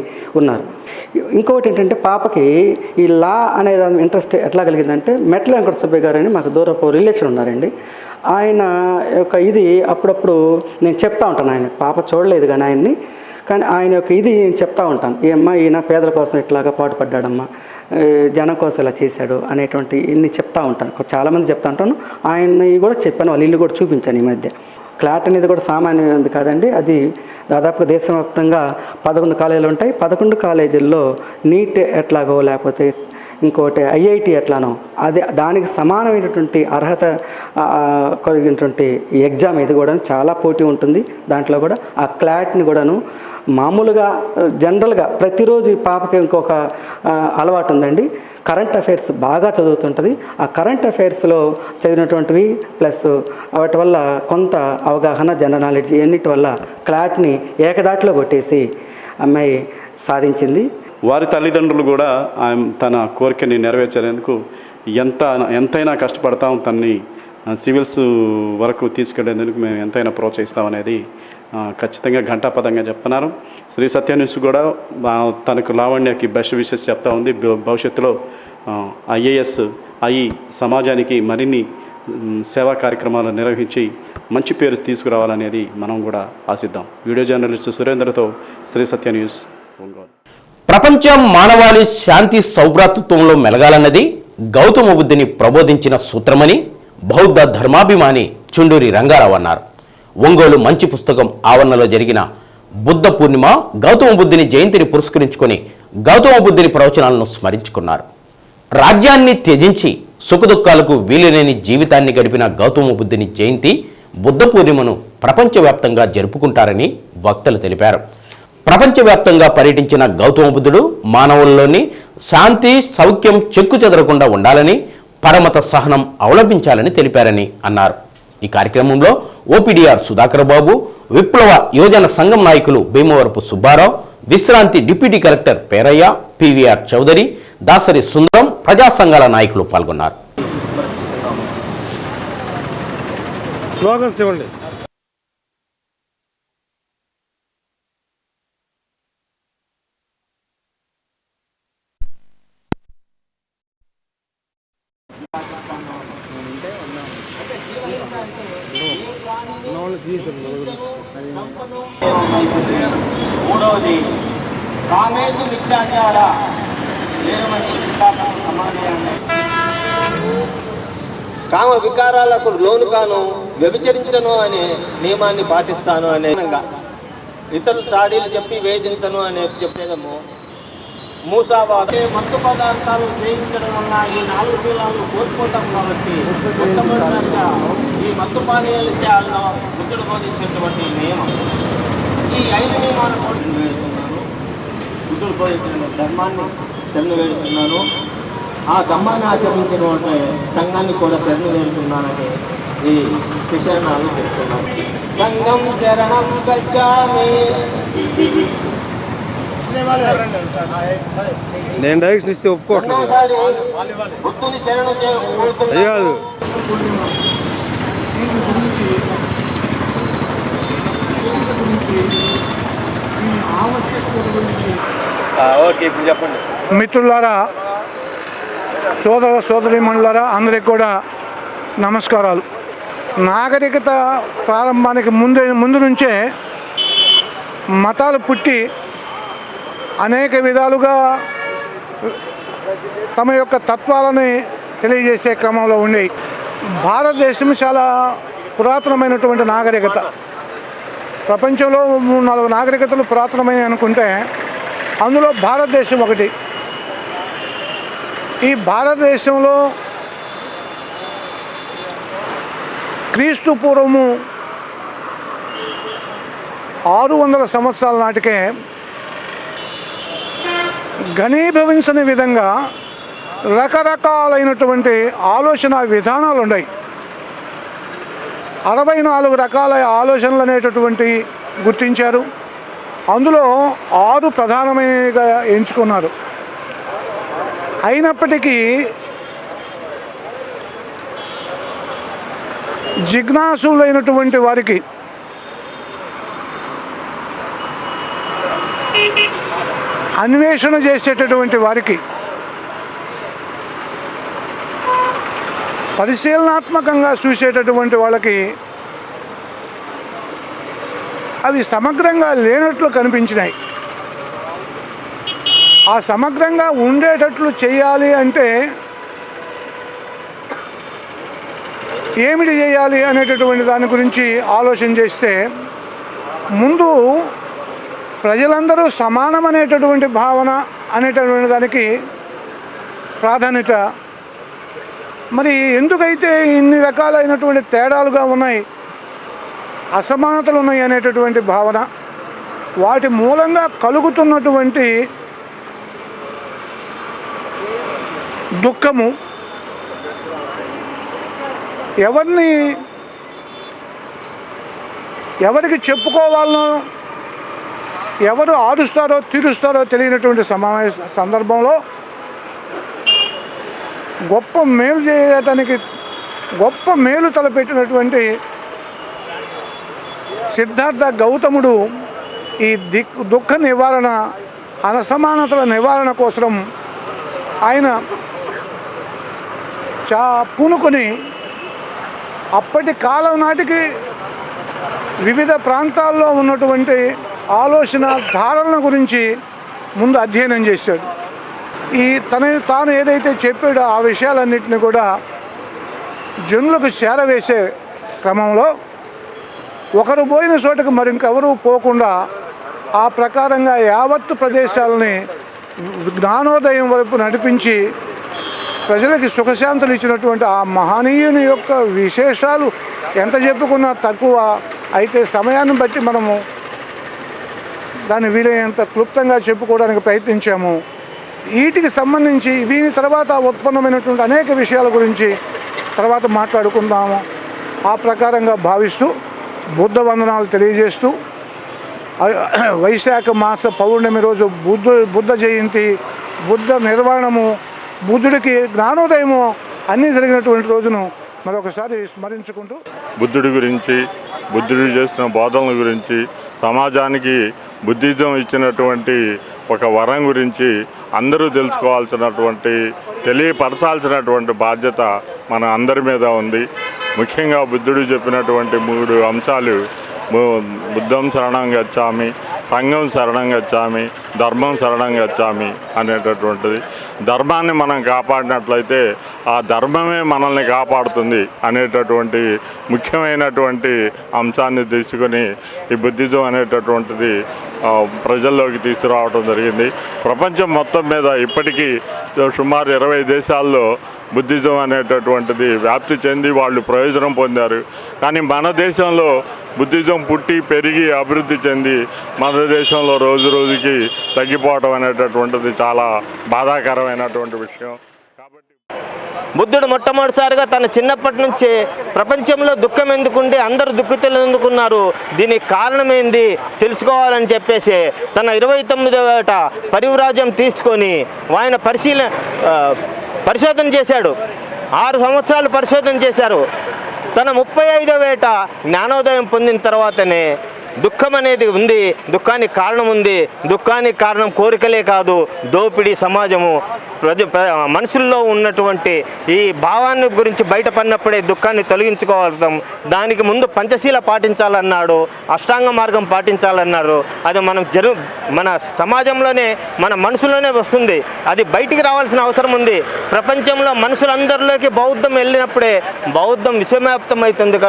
ఉన్నారు. ఇంకొకటి ఏంటంటే పాపకి ఈ లా అనే దాని ఇంట్రెస్ట్ ఎట్లా కలిగిందంటే మెట్ల వెంకట సుబ్బయ్య గారు అని మాకు దూరపు రిలేషన్ ఉన్నారండి. ఆయన యొక్క ఇది అప్పుడప్పుడు నేను చెప్తా ఉంటాను, ఆయన పాప చూడలేదు కానీ ఆయన్ని, కానీ ఆయన యొక్క ఇది నేను చెప్తా ఉంటాను, ఈయన పేదల కోసం ఇట్లాగా పాటుపడ్డాడమ్మా, జనం కోసం ఇలా చేశాడు అనేటువంటి ఇన్ని చెప్తా ఉంటాను, చాలామంది చెప్తా ఉంటాను. ఆయన్ని కూడా చెప్పాను, వాళ్ళ ఇల్లు కూడా చూపించాను ఈ మధ్య. క్లాట్ అనేది కూడా సామాన్యమైనది కాదండి, అది దాదాపుగా దేశవ్యాప్తంగా 11 కాలేజీలు ఉంటాయి. 11 కాలేజీల్లో నీట్ ఎట్లాగో లేకపోతే ఇంకోటి ఐఐటి ఎట్లానో దానికి సమానమైనటువంటి అర్హత కలిగినటువంటి ఎగ్జామ్ ఇది కూడా చాలా పోటీ ఉంటుంది. దాంట్లో కూడా ఆ క్లాట్ని కూడాను మామూలుగా జనరల్గా ప్రతిరోజు ఈ పాపకి ఇంకొక అలవాటు ఉందండి, కరెంట్ అఫైర్స్ బాగా చదువుతుంటుంది. ఆ కరెంట్ అఫైర్స్లో చదివినటువంటివి ప్లస్ వాటి వల్ల కొంత అవగాహన, జనరల్ నాలెడ్జ్ ఎన్నిటి వల్ల క్లాట్ని ఏకదాటిలో కొట్టేసి అమ్మాయి సాధించింది. వారి తల్లిదండ్రులు కూడా తన కోరికని నెరవేర్చేందుకు ఎంతైనా కష్టపడతాం, తనని సివిల్స్ వరకు తీసుకెళ్లేందుకు మేము ఎంతైనా ప్రోత్సహిస్తామనేది ఖచ్చితంగా ఘంటాపదంగా చెప్తున్నారు. శ్రీ సత్య న్యూస్ కూడా తనకు లావణ్యకి బెస్ట్ విషెస్ చెప్తా ఉంది. భవిష్యత్తులో ఐఏఎస్ అయి సమాజానికి మరిన్ని సేవా కార్యక్రమాలు నిర్వహించి మంచి పేరు తీసుకురావాలనేది మనం కూడా ఆశిద్దాం. వీడియో జర్నలిస్టు సురేంద్రతో శ్రీ సత్య న్యూస్, ఒంగోలు. ప్రపంచం మానవాళి శాంతి సౌభ్రాతృత్వంలో మెలగాలన్నది గౌతమ బుద్ధుని ప్రబోధించిన సూత్రమని బౌద్ధ ధర్మాభిమాని చుండూరి రంగారావు అన్నారు. ఒంగోలు మంచి పుస్తకం ఆవరణలో జరిగిన బుద్ధ పూర్ణిమ గౌతమ బుద్ధుని జయంతిని పురస్కరించుకొని గౌతమ బుద్ధుని ప్రవచనాలను స్మరించుకున్నారు. రాజ్యాన్ని త్యజించి సుఖదుఖాలకు వీలులేని జీవితాన్ని గడిపిన గౌతమ బుద్ధుని జయంతి బుద్ధ పూర్ణిమను ప్రపంచవ్యాప్తంగా జరుపుకుంటారని వక్తలు తెలిపారు. ప్రపంచవ్యాప్తంగా పర్యటించిన గౌతమ బుద్ధుడు మానవుల్లోని శాంతి సౌఖ్యం చెక్కు చెదరకుండా ఉండాలని పరమత సహనం అవలంబించాలని తెలిపారని అన్నారు. ఈ కార్యక్రమంలో ఓపీడీఆర్ సుధాకర్ బాబు, విప్లవ యువజన సంఘం నాయకులు భీమవరపు సుబ్బారావు, విశ్రాంతి deputy collector Peraiah, PVR Chowdary, Dasari Sundaram, ప్రజా సంఘాల నాయకులు పాల్గొన్నారు. స్లోగన్స్ ఇవ్వండి. మూడవది కామేశు మిథ్యాచార నేరమని సిద్ధాంతం సమాధానం. కామ వికారాలకు లోను కాను, వ్యభిచరించను అనే నియమాన్ని పాటిస్తాను అనే ఇతరులు చాడీలు చెప్పి వేధించను అనే చెప్పేదము మూసావాద. మత్తు పదార్థాలు చేయించడం వల్ల ఈ 4 శీలాలు కోల్పోతాం కాబట్టి మొట్టమొదటిగా ఈ మత్తు పానీయాల విషయాల్లో బుద్ధుడు బోధించినటువంటి నియమం, ఈ 5 నియమాల కోరికను వేడుతున్నాను. బుద్ధుడు బోధించిన ధర్మాన్ని శరణు వేడుతున్నాను. ఆ ధర్మాన్ని ఆచరించినటువంటి సంఘాన్ని కూడా శరణు వేడుతున్నానని ఈ శరణాలు చెప్తున్నాను. సంఘం శరణం గచ్చామి. నేను డైరెక్షన్ ఇస్తే ఒప్పుకోవట్లేదు. బుద్ధుని శరణు కాదు. మిత్రులారా, సోదరీమణులారా, అందరికి కూడా నమస్కారాలు. నాగరికత ప్రారంభానికి ముందు నుంచే మతాలు పుట్టి అనేక విధాలుగా తమ యొక్క తత్వాలని తెలియజేసే క్రమంలో ఉండేవి. భారతదేశం చాలా పురాతనమైనటువంటి నాగరికత. ప్రపంచంలో 3-4 నాగరికతలు పురాతనమైన అనుకుంటే అందులో భారతదేశం ఒకటి. ఈ భారతదేశంలో క్రీస్తు పూర్వము 600 సంవత్సరాల నాటికే ఘనీభవించని విధంగా రకరకాలైనటువంటి ఆలోచన విధానాలు ఉన్నాయి. 64 రకాల ఆలోచనలు అనేటటువంటి గుర్తించారు. అందులో 6 ప్రధానమైనగా ఎంచుకున్నారు. అయినప్పటికీ జిజ్ఞాసులైనటువంటి వారికి అన్వేషణ చేసేటటువంటి వారికి పరిశీలనాత్మకంగా చూసేటటువంటి వాళ్ళకి అవి సమగ్రంగా లేనట్లు కనిపించినాయి. ఆ సమగ్రంగా ఉండేటట్లు చేయాలి అంటే ఏమిటి చేయాలి అనేటటువంటి దాని గురించి ఆలోచన చేస్తే ముందు ప్రజలందరూ సమానమనేటటువంటి భావన అనేటటువంటి దానికి ప్రాధాన్యత. మరి ఎందుకైతే ఇన్ని రకాలైనటువంటి తేడాలుగా ఉన్నాయి, అసమానతలు ఉన్నాయి అనేటటువంటి భావన, వాటి మూలంగా కలుగుతున్నటువంటి దుఃఖము, ఎవరికి చెప్పుకోవాలనో ఎవరు ఆరుస్తారో తీరుస్తారో తెలియనటువంటి సందర్భంలో గొప్ప మేలు చేయడానికి గొప్ప మేలు తలపెట్టినటువంటి సిద్ధార్థ గౌతముడు ఈ దుఃఖ నివారణ, అసమానతల నివారణ కోసం ఆయన పూనుకొని అప్పటి కాలం నాటికి వివిధ ప్రాంతాల్లో ఉన్నటువంటి ఆలోచన ధారణ గురించి ముందు అధ్యయనం చేశాడు. తాను ఏదైతే చెప్పాడో ఆ విషయాలన్నింటినీ కూడా జనులకు చేరవేసే క్రమంలో ఒకరు పోయిన చోటకు మరింకెవరూ పోకుండా ఆ ప్రకారంగా యావత్తు ప్రదేశాలని జ్ఞానోదయం వైపు నడిపించి ప్రజలకి సుఖశాంతులు ఇచ్చినటువంటి ఆ మహనీయుని యొక్క విశేషాలు ఎంత చెప్పుకున్నా తక్కువ. అయితే సమయాన్ని బట్టి మనము దాన్ని వీలైనంత క్లుప్తంగా చెప్పుకోవడానికి ప్రయత్నించాము. వీటికి సంబంధించి వీని తర్వాత ఉత్పన్నమైనటువంటి అనేక విషయాల గురించి తర్వాత మాట్లాడుకుందాము. ఆ ప్రకారంగా భావిస్తూ బుద్ధ వందనాలు తెలియజేస్తూ వైశాఖ మాస పౌర్ణమి రోజు బుద్ధ జయంతి, బుద్ధ నిర్వాణము, బుద్ధుడికి జ్ఞానోదయము అన్నీ జరిగినటువంటి రోజును మరొకసారి స్మరించుకుంటూ బుద్ధుడి గురించి, బుద్ధుడు చేసిన బోధనల గురించి, సమాజానికి బుద్ధిజం ఇచ్చినటువంటి ఒక వరం గురించి అందరూ తెలుసుకోవాల్సినటువంటి, తెలియపరచాల్సినటువంటి బాధ్యత మన అందరి మీద ఉంది. ముఖ్యంగా బుద్ధుడు చెప్పినటువంటి 3 అంశాలు బుద్ధం శరణం గచ్చామి, సంఘం శరణం గచ్చామి, ధర్మం శరణం గచ్చామి అనేటటువంటిది. ధర్మాన్ని మనం కాపాడినట్లయితే ఆ ధర్మమే మనల్ని కాపాడుతుంది అనేటటువంటి ముఖ్యమైనటువంటి అంశాన్ని తీసుకొని ఈ బుద్ధిజం అనేటటువంటిది ప్రజల్లోకి తీసుకురావడం జరిగింది. ప్రపంచం మొత్తం మీద ఇప్పటికీ సుమారు 20 దేశాల్లో బుద్ధిజం అనేటటువంటిది వ్యాప్తి చెంది వాళ్ళు ప్రయోజనం పొందారు. కానీ మన దేశంలో బుద్ధిజం పుట్టి పెరిగి అభివృద్ధి చెంది మన దేశంలో రోజు రోజుకి తగ్గిపోవడం అనేటటువంటిది చాలా బాధాకరమైనటువంటి విషయం. బుద్ధుడు మొట్టమొదటిసారిగా తన చిన్నప్పటి నుంచే ప్రపంచంలో దుఃఖం ఎందుకుంటే అందరూ దుఃఖితులు ఎందుకున్నారు, దీనికి కారణమేంది తెలుసుకోవాలని చెప్పేసి తన 29వ ఏట పరివ్రాజ్యం తీసుకొని ఆయన పరిశోధన చేశాడు. 6 సంవత్సరాలు పరిశోధన చేశారు. తన 35వ ఏట జ్ఞానోదయం పొందిన తర్వాతనే దుఃఖం అనేది ఉంది, దుఃఖానికి కారణం ఉంది. దుఃఖానికి కారణం కోరికలే కాదు, దోపిడీ సమాజము, మనుషుల్లో ఉన్నటువంటి ఈ భావాన్ని గురించి బయటపడినప్పుడే దుఃఖాన్ని తొలగించుకోగలుగుతాం. దానికి ముందు పంచశీల పాటించాలన్నాడు, అష్టాంగ మార్గం పాటించాలన్నారు. అది మన సమాజంలోనే, మన మనసులోనే వస్తుంది. అది బయటికి రావాల్సిన అవసరం ఉంది. ప్రపంచంలో మనుషులందరిలోకి బౌద్ధం వెళ్ళినప్పుడే బౌద్ధం విశ్వవ్యాప్తం అవుతుంది.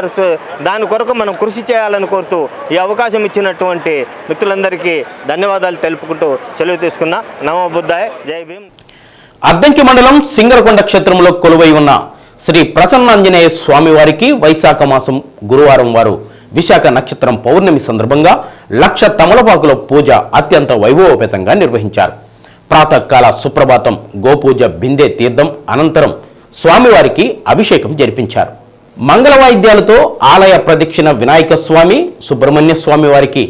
దాని కొరకు మనం కృషి చేయాలని కోరుతూ ఈ అవకాశం ఇచ్చినటువంటి మిత్రులందరికీ ధన్యవాదాలు తెలుపుకుంటూ సెలవు తీసుకున్నా. నమో బుద్ధాయ, జై భీమ్. అద్దంకి మండలం సింగరకొండ క్షేత్రంలో కొలువై ఉన్న శ్రీ ప్రసన్నాంజనేయ స్వామి వారికి వైశాఖ మాసం గురువారం వారు విశాఖ నక్షత్రం పౌర్ణమి సందర్భంగా 1,00,000 తమలపాకుల పూజ అత్యంత వైభవోపేతంగా నిర్వహించారు. ప్రాతకాల సుప్రభాతం, గోపూజ, బిందె తీర్థం అనంతరం స్వామివారికి అభిషేకం జరిపించారు. మంగళ వాయిద్యాలతో ఆలయ ప్రదక్షిణ వినాయక స్వామి, సుబ్రహ్మణ్య స్వామి వారికి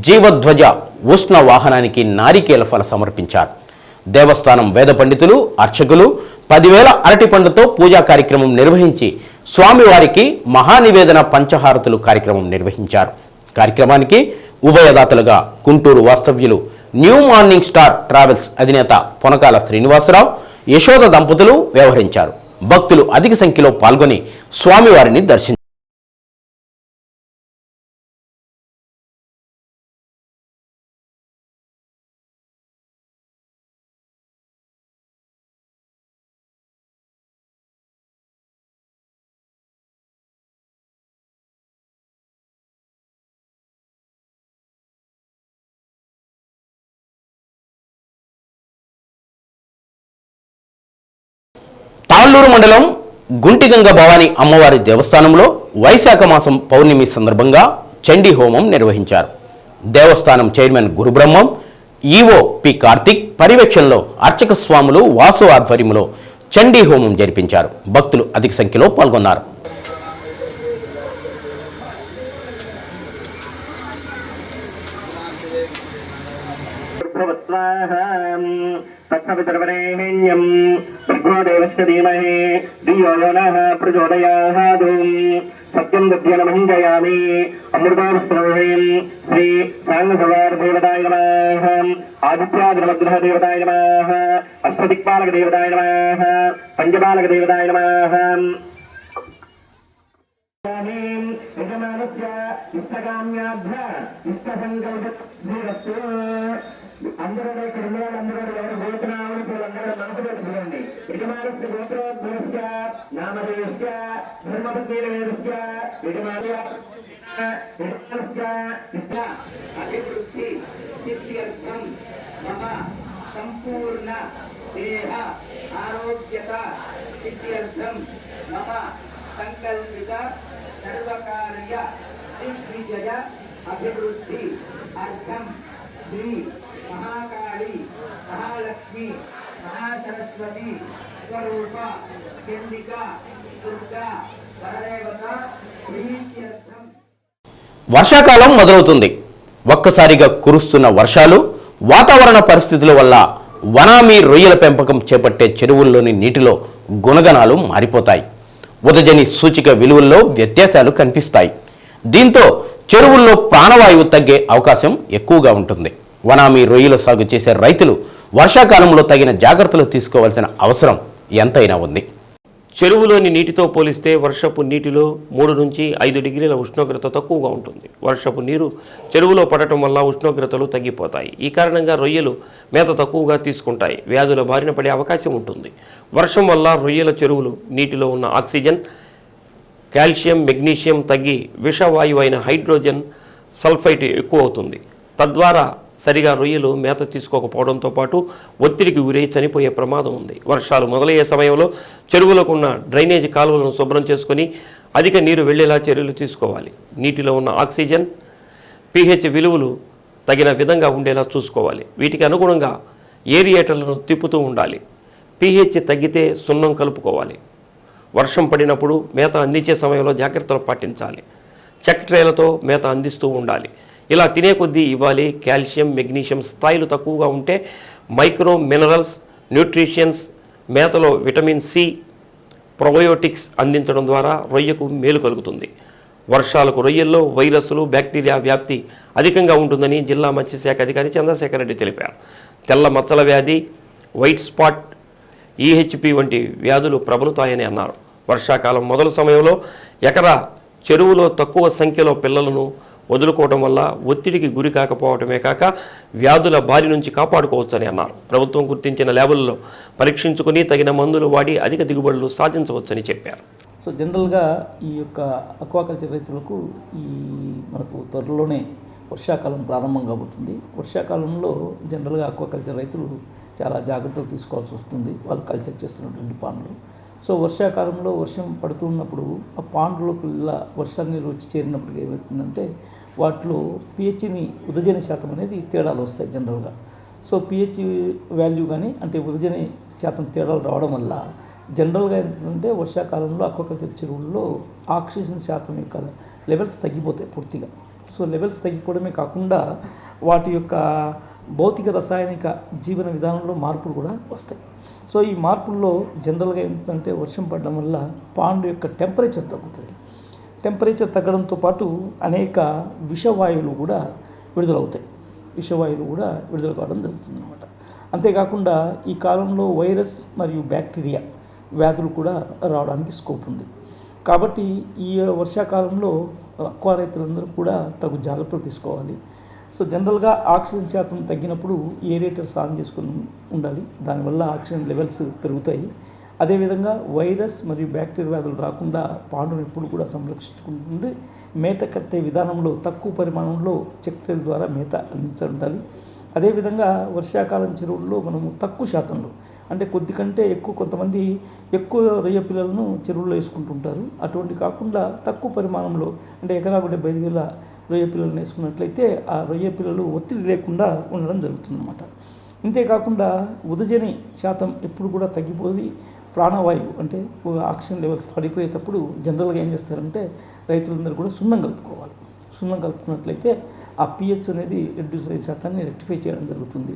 జీవధ్వజ ఉష్ణ వాహనానికి నారికేల ఫల సమర్పించారు. దేవస్థానం వేద పండితులు, అర్చకులు 10,000 అరటి పండ్లతో పూజా కార్యక్రమం నిర్వహించి స్వామివారికి మహానివేదన పంచహారతులు కార్యక్రమం నిర్వహించారు. కార్యక్రమానికి ఉభయదాతలుగా గుంటూరు వాస్తవ్యులు న్యూ మార్నింగ్ స్టార్ ట్రావెల్స్ అధినేత పొనకాల శ్రీనివాసరావు, యశోద దంపతులు వ్యవహరించారు. భక్తులు అధిక సంఖ్యలో పాల్గొని స్వామివారిని దర్శించారు. తాళ్ళూరు మండలం గుంటిగంగ భవానీ అమ్మవారి దేవస్థానంలో వైశాఖ మాసం పౌర్ణమి సందర్భంగా చండీ హోమం నిర్వహించారు. దేవస్థానం chairman Gurubrahmam, EO P Karthik పర్యవేక్షణలో అర్చక స్వాములు వాసు ఆధ్వర్యంలో చండీ హోమం జరిపించారు. భక్తులు అధిక సంఖ్యలో పాల్గొన్నారు. तत्सवितर्वरेण्यं ब्रह्मदेवस्य धीमहि धियो यो नः प्रचोदयात् सत्यं दद्यनमञ्जयामि अमृतास्त्रयं श्री सांगसवारदेवताय नमः आदित्यादिनवग्रहदेवताय नमः अष्टदिक्पालकदेवताय नमः पञ्चपालकदेवताय नमः यजमानस्य इष्टकाम्याभ्य इष्टसङ्कल्पस्तु అందరూ ఇక్కడ ఉన్న వాళ్ళందరూ ఎవరు గోత్రాలు వీళ్ళందరూ మనసు పెట్టుకోండి. యజమానస్య గోత్రోద్భవస్య నామధేయస్య ధర్మపత్నివేదస్య యజమానస్య ఇష్ట అభివృద్ధి సిద్ధ్యర్థం మమ సంపూర్ణ దేహ ఆరోగ్యత సిద్ధ్యర్థం మమ సంకల్పిత సర్వకార్య దిగ్విజయ అభివృద్ధి అర్థం శ్రీ महाकाली महालक्ष्मी మహాసరస్వతి స్వరూప చండిక దుర్గా పరదేవత ప్రీత్యర్థం. వర్షాకాలం మొదలవుతుంది. ఒక్కసారిగా కురుస్తున్న వర్షాలు, వాతావరణ పరిస్థితుల వల్ల వనామీ రొయ్యల పెంపకం చేపట్టే చెరువుల్లోని నీటిలో గుణగణాలు మారిపోతాయి. ఉదజని సూచిక విలువల్లో వ్యత్యాసాలు కనిపిస్తాయి. దీంతో చెరువుల్లో ప్రాణవాయువు తగ్గే అవకాశం ఎక్కువగా ఉంటుంది. వనామీ రొయ్యల సాగు చేసే రైతులు వర్షాకాలంలో తగిన జాగ్రత్తలు తీసుకోవాల్సిన అవసరం ఎంతైనా ఉంది. చెరువులోని నీటితో పోలిస్తే వర్షపు నీటిలో 3 నుంచి 5 డిగ్రీల ఉష్ణోగ్రత తక్కువగా ఉంటుంది. వర్షపు నీరు చెరువులో పడటం వల్ల ఉష్ణోగ్రతలు తగ్గిపోతాయి. ఈ కారణంగా రొయ్యలు మేత తక్కువగా తీసుకుంటాయి. వ్యాధుల బారిన పడే అవకాశం ఉంటుంది. వర్షం వల్ల రొయ్యల చెరువులు నీటిలో ఉన్న ఆక్సిజన్, కాల్షియం, మెగ్నీషియం తగ్గి విషవాయువు అయిన హైడ్రోజన్ సల్ఫైట్ ఎక్కువ అవుతుంది. తద్వారా సరిగా రొయ్యలు మేత తీసుకోకపోవడంతో పాటు ఒత్తిడికి గురై చనిపోయే ప్రమాదం ఉంది. వర్షాలు మొదలయ్యే సమయంలో చెరువులకు ఉన్న డ్రైనేజీ కాలువలను శుభ్రం చేసుకుని అధిక నీరు వెళ్లేలా చర్యలు తీసుకోవాలి. నీటిలో ఉన్న ఆక్సిజన్, pH విలువలు తగిన విధంగా ఉండేలా చూసుకోవాలి. వీటికి అనుగుణంగా ఏరియేటర్లను తిప్పుతూ ఉండాలి. pH తగ్గితే సున్నం కలుపుకోవాలి. వర్షం పడినప్పుడు మేత అందించే సమయంలో జాగ్రత్తలు పాటించాలి. చెక్ ట్రేలతో మేత అందిస్తూ ఉండాలి. ఇలా తినే కొద్దీ ఇవ్వాలి. కాల్షియం, మెగ్నీషియం స్థాయిలు తక్కువగా ఉంటే మైక్రో మినరల్స్, న్యూట్రిషన్స్, మేతలో విటమిన్ సి, ప్రొబయోటిక్స్ అందించడం ద్వారా రొయ్యకు మేలు కలుగుతుంది. వర్షాలకు రొయ్యల్లో వైరస్లు, బ్యాక్టీరియా వ్యాప్తి అధికంగా ఉంటుందని జిల్లా మత్స్యశాఖ అధికారి చంద్రశేఖర్ రెడ్డి తెలిపారు. తెల్ల మచ్చల వ్యాధి, వైట్ స్పాట్, EHP వంటి వ్యాధులు ప్రబలుతాయని అన్నారు. వర్షాకాలం మొదలు సమయంలో ఎకరా చెరువులో తక్కువ సంఖ్యలో పిల్లలను వదులుకోవడం వల్ల ఒత్తిడికి గురి కాకపోవడమే కాక వ్యాధుల బారి నుంచి కాపాడుకోవచ్చని అన్నారు. ప్రభుత్వం గుర్తించిన ల్యాబుల్లో పరీక్షించుకుని తగిన మందులు వాడి అధిక దిగుబడులు సాధించవచ్చని చెప్పారు. సో జనరల్గా ఈ యొక్క అక్వాకల్చర్ రైతులకు మనకు త్వరలోనే వర్షాకాలం ప్రారంభం కాబోతుంది. వర్షాకాలంలో జనరల్గా అక్వాకల్చర్ రైతులు చాలా జాగ్రత్తలు తీసుకోవాల్సి వస్తుంది వాళ్ళు కల్చర్ చేస్తున్నటువంటి పాండ్లు. సో వర్షాకాలంలో వర్షం పడుతున్నప్పుడు ఆ పాండ్లోకి వర్షాన్ని నీరు వచ్చి చేరినప్పుడు ఏమవుతుందంటే వాటిలో pHని ఉదజని శాతం అనేది తేడాలు వస్తాయి జనరల్గా. సో pH వాల్యూ కానీ అంటే ఉదజని శాతం తేడాలు రావడం వల్ల జనరల్గా ఏంటంటే వర్షాకాలంలో అక్వాకల్చర్ చెరువుల్లో ఆక్సిజన్ శాతం యొక్క లెవెల్స్ తగ్గిపోతాయి పూర్తిగా. సో లెవెల్స్ తగ్గిపోవడమే కాకుండా వాటి యొక్క భౌతిక రసాయనిక జీవన విధానంలో మార్పులు కూడా వస్తాయి. సో ఈ మార్పుల్లో జనరల్గా ఏంటంటే వర్షం పడడం వల్ల పాండ్ యొక్క టెంపరేచర్ తగ్గుతుంది. టెంపరేచర్ తగ్గడంతో పాటు అనేక విషవాయువులు కూడా విడుదలవుతాయి. విషవాయువులు కూడా విడుదల కావడం జరుగుతుంది అన్నమాట. అంతేకాకుండా ఈ కాలంలో వైరస్ మరియు బ్యాక్టీరియా వ్యాధులు కూడా రావడానికి స్కోప్ ఉంది. కాబట్టి ఈ వర్షాకాలంలో అక్వా రైతులందరూ కూడా తగు జాగ్రత్తలు తీసుకోవాలి. సో జనరల్గా ఆక్సిజన్ శాతం తగ్గినప్పుడు ఏరియేటర్స్ ఆన్ చేసుకుని ఉండాలి. దానివల్ల ఆక్సిజన్ లెవెల్స్ పెరుగుతాయి. అదేవిధంగా వైరస్ మరియు బ్యాక్టీరియా వ్యాధులు రాకుండా పాండును ఎప్పుడు కూడా సంరక్షించుకుంటుండి మేత కట్టే విధానంలో తక్కువ పరిమాణంలో చెక్ ట్రేల ద్వారా మేత అందించాలి. అదేవిధంగా వర్షాకాలం చెరువుల్లో మనము తక్కువ శాతంలో అంటే కొద్ది కంటే ఎక్కువ కొంతమంది ఎక్కువ రొయ్య పిల్లలను చెరువుల్లో వేసుకుంటుంటారు. అటువంటి కాకుండా తక్కువ పరిమాణంలో అంటే ఎకరాకు 75,000 రొయ్య పిల్లలను వేసుకున్నట్లయితే ఆ రొయ్య పిల్లలు ఒత్తిడి లేకుండా ఉండడం జరుగుతుందన్నమాట. ఇంతేకాకుండా ఉదజని శాతం ఎప్పుడు కూడా తగ్గిపోయి ప్రాణవాయువు అంటే ఆక్సిజన్ లెవెల్స్ పడిపోయేటప్పుడు జనరల్గా ఏం చేస్తారంటే రైతులందరూ కూడా సున్నం కలుపుకోవాలి. సున్నం కలుపుకున్నట్లయితే ఆ pH అనేది రెడ్యూస్ అయ్యే శాతాన్ని రెక్టిఫై చేయడం జరుగుతుంది.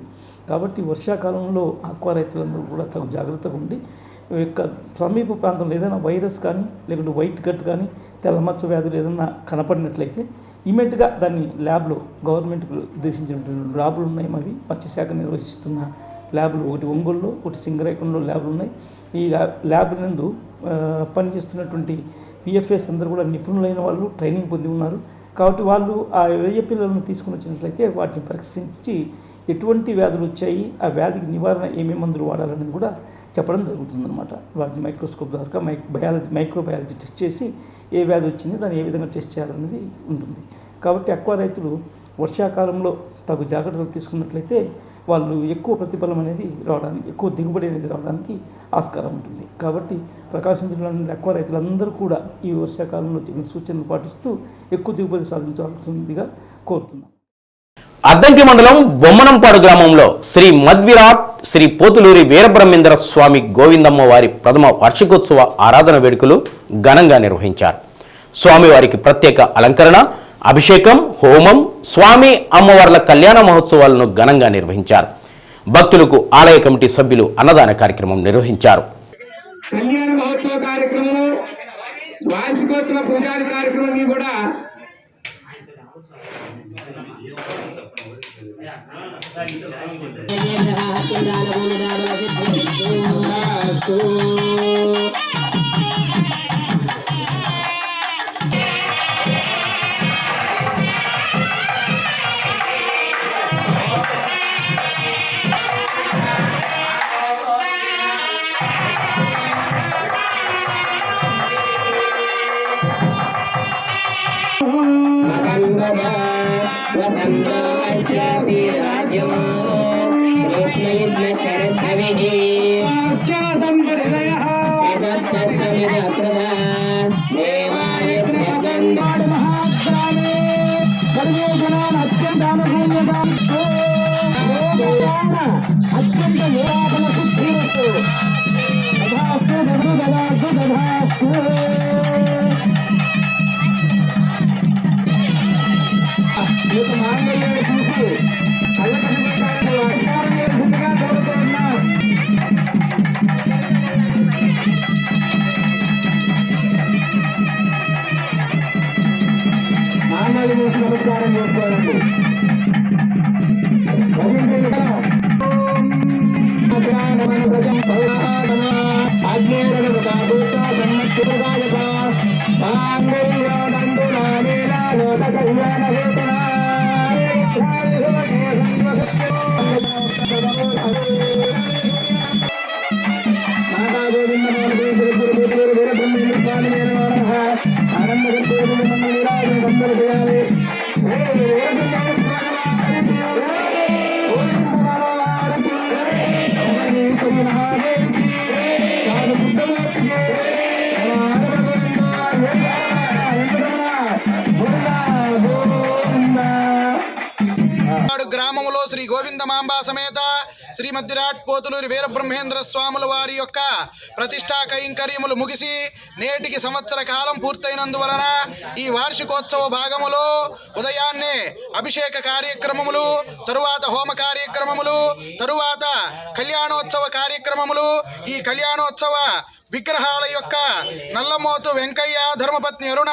కాబట్టి వర్షాకాలంలో ఆక్వా రైతులందరూ కూడా తగు జాగ్రత్తగా ఉండి యొక్క సమీప ప్రాంతంలో ఏదైనా వైరస్ కానీ లేకుంటే వైట్ గట్ కానీ తెల్లమచ్చ వ్యాధులు ఏదైనా కనపడినట్లయితే ఇమీడియట్గా దాన్ని ల్యాబ్లో గవర్నమెంట్ ఉద్దేశించినటువంటి ల్యాబ్లు ఉన్నాయి. అవి మత్స్యశాఖ నిర్వహిస్తున్న ల్యాబ్లు ఒకటి ఒంగోలులో ఒకటి సింగరైకంలో ల్యాబ్లు ఉన్నాయి. ఈ ల్యాబ్ నందు పనిచేస్తున్నటువంటి PFAs అందరూ కూడా నిపుణులైన వాళ్ళు ట్రైనింగ్ పొంది ఉన్నారు. కాబట్టి వాళ్ళు ఆ రొయ్య పిల్లలను తీసుకుని వచ్చినట్లయితే వాటిని పరీక్షించి ఎటువంటి వ్యాధులు వచ్చాయి, ఆ వ్యాధికి నివారణ ఏమేమి మందులు వాడాలనేది కూడా చెప్పడం జరుగుతుందన్నమాట. వాటిని మైక్రోస్కోప్ ద్వారా మైక్రోబయాలజీ టెస్ట్ చేసి ఏ వ్యాధి వచ్చింది దాన్ని ఏ విధంగా టెస్ట్ చేయాలనేది ఉంటుంది. కాబట్టి అక్వా రైతులు వర్షాకాలంలో తగు జాగ్రత్తలు తీసుకున్నట్లయితే వాళ్ళు ఎక్కువ ప్రతిఫలం అనేది రావడానికి, ఎక్కువ దిగుబడి అనేది రావడానికి ఆస్కారం ఉంటుంది. కాబట్టి ప్రకాశం జిల్లాలోని అక్వా రైతులందరూ కూడా ఈ వర్షాకాలంలో చెప్పిన సూచనలు పాటిస్తూ ఎక్కువ దిగుబడి సాధించాల్సిందిగా కోరుతున్నాం. అద్దంకి మండలం బొమ్మనంపాడు గ్రామంలో శ్రీ మద్విరాట్ శ్రీ పోతులూరి వీరబ్రహ్మేంద్ర స్వామి గోవిందమ్మ వారి ప్రథమ వార్షికోత్సవ ఆరాధన వేడుకలు ఘనంగా నిర్వహించారు. స్వామివారికి ప్రత్యేక అలంకరణ, అభిషేకం, హోమం, స్వామి అమ్మవార్ల కళ్యాణ మహోత్సవాలను ఘనంగా నిర్వహించారు. భక్తులకు ఆలయ కమిటీ సభ్యులు అన్నదాన కార్యక్రమం నిర్వహించారు. కళ్యాణ మహోత్సవ కార్యక్రమం, వార్షికోత్సవ పూజాది కార్యక్రమాన్ని కూడా నమస్కారం చేసుకోవాలండి. గ్రామంలో శ్రీ గోవిందమాంబ సమేత శ్రీ మద్విరాట్ పోతులూరి వీరబ్రహ్మేంద్ర స్వాముల వారి యొక్క ప్రతిష్టా కైంకర్యములు ముగిసి నేటికి సంవత్సర కాలం పూర్తయినందువలన ఈ వార్షికోత్సవ భాగములో ఉదయాన్నే అభిషేక కార్యక్రమములు, తరువాత హోమ కార్యక్రమములు, తరువాత కళ్యాణోత్సవ కార్యక్రమములు. ఈ కళ్యాణోత్సవ విగ్రహాల యొక్క నల్లమోతు వెంకయ్య ధర్మపత్ని అరుణ,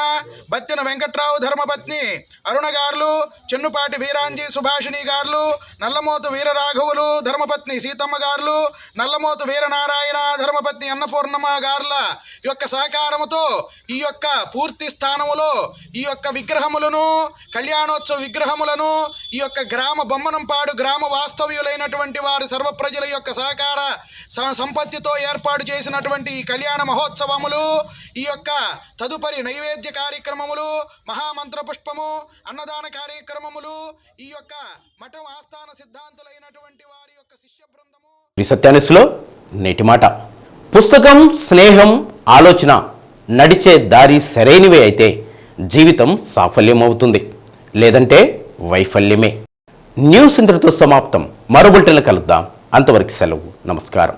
బత్తిన వెంకట్రావు ధర్మపత్ని అరుణ గారులు, చెన్నుపాటి వీరాంజీ సుభాషిణి గారులు, నల్లమోతు వీరరాఘవులు ధర్మపత్ని సీతమ్మ గారులు, నల్లమోతు వీరనారాయణ ధర్మపత్ని అన్నపూర్ణమ్మ గారుల యొక్క సహకారముతో ఈ యొక్క పూర్తి స్థానములో ఈ యొక్క విగ్రహములను, కళ్యాణోత్సవ విగ్రహములను ఈ యొక్క గ్రామ బొమ్మనంపాడు గ్రామ వాస్తవ్యులైనటువంటి వారి సర్వ ప్రజల యొక్క సహకార సంపత్తితో ఏర్పాటు చేసినటువంటి కళ్యాణ మహోత్సవములు, ఈ యొక్క తదుపరి నైవేద్య కార్యక్రమములు, మహామంత్ర పుష్పము, అన్నదాన కార్యక్రమములు, ఈ యొక్క మఠం ఆస్థాన సిద్ధాంతులైనటువంటి వారి యొక్క శిష్య బృందము. సత్యానిస్లో నేటి మాట. పుస్తకం, స్నేహం, ఆలోచన నడిచే దారి సరైనవే అయితే జీవితం సాఫల్యం అవుతుంది, లేదంటే వైఫల్యమే. న్యూస్ ఇంతటితో సమాప్తం. మరో బులెటిన్లో కలుద్దాం. అంతవరకు సెలవు. నమస్కారం.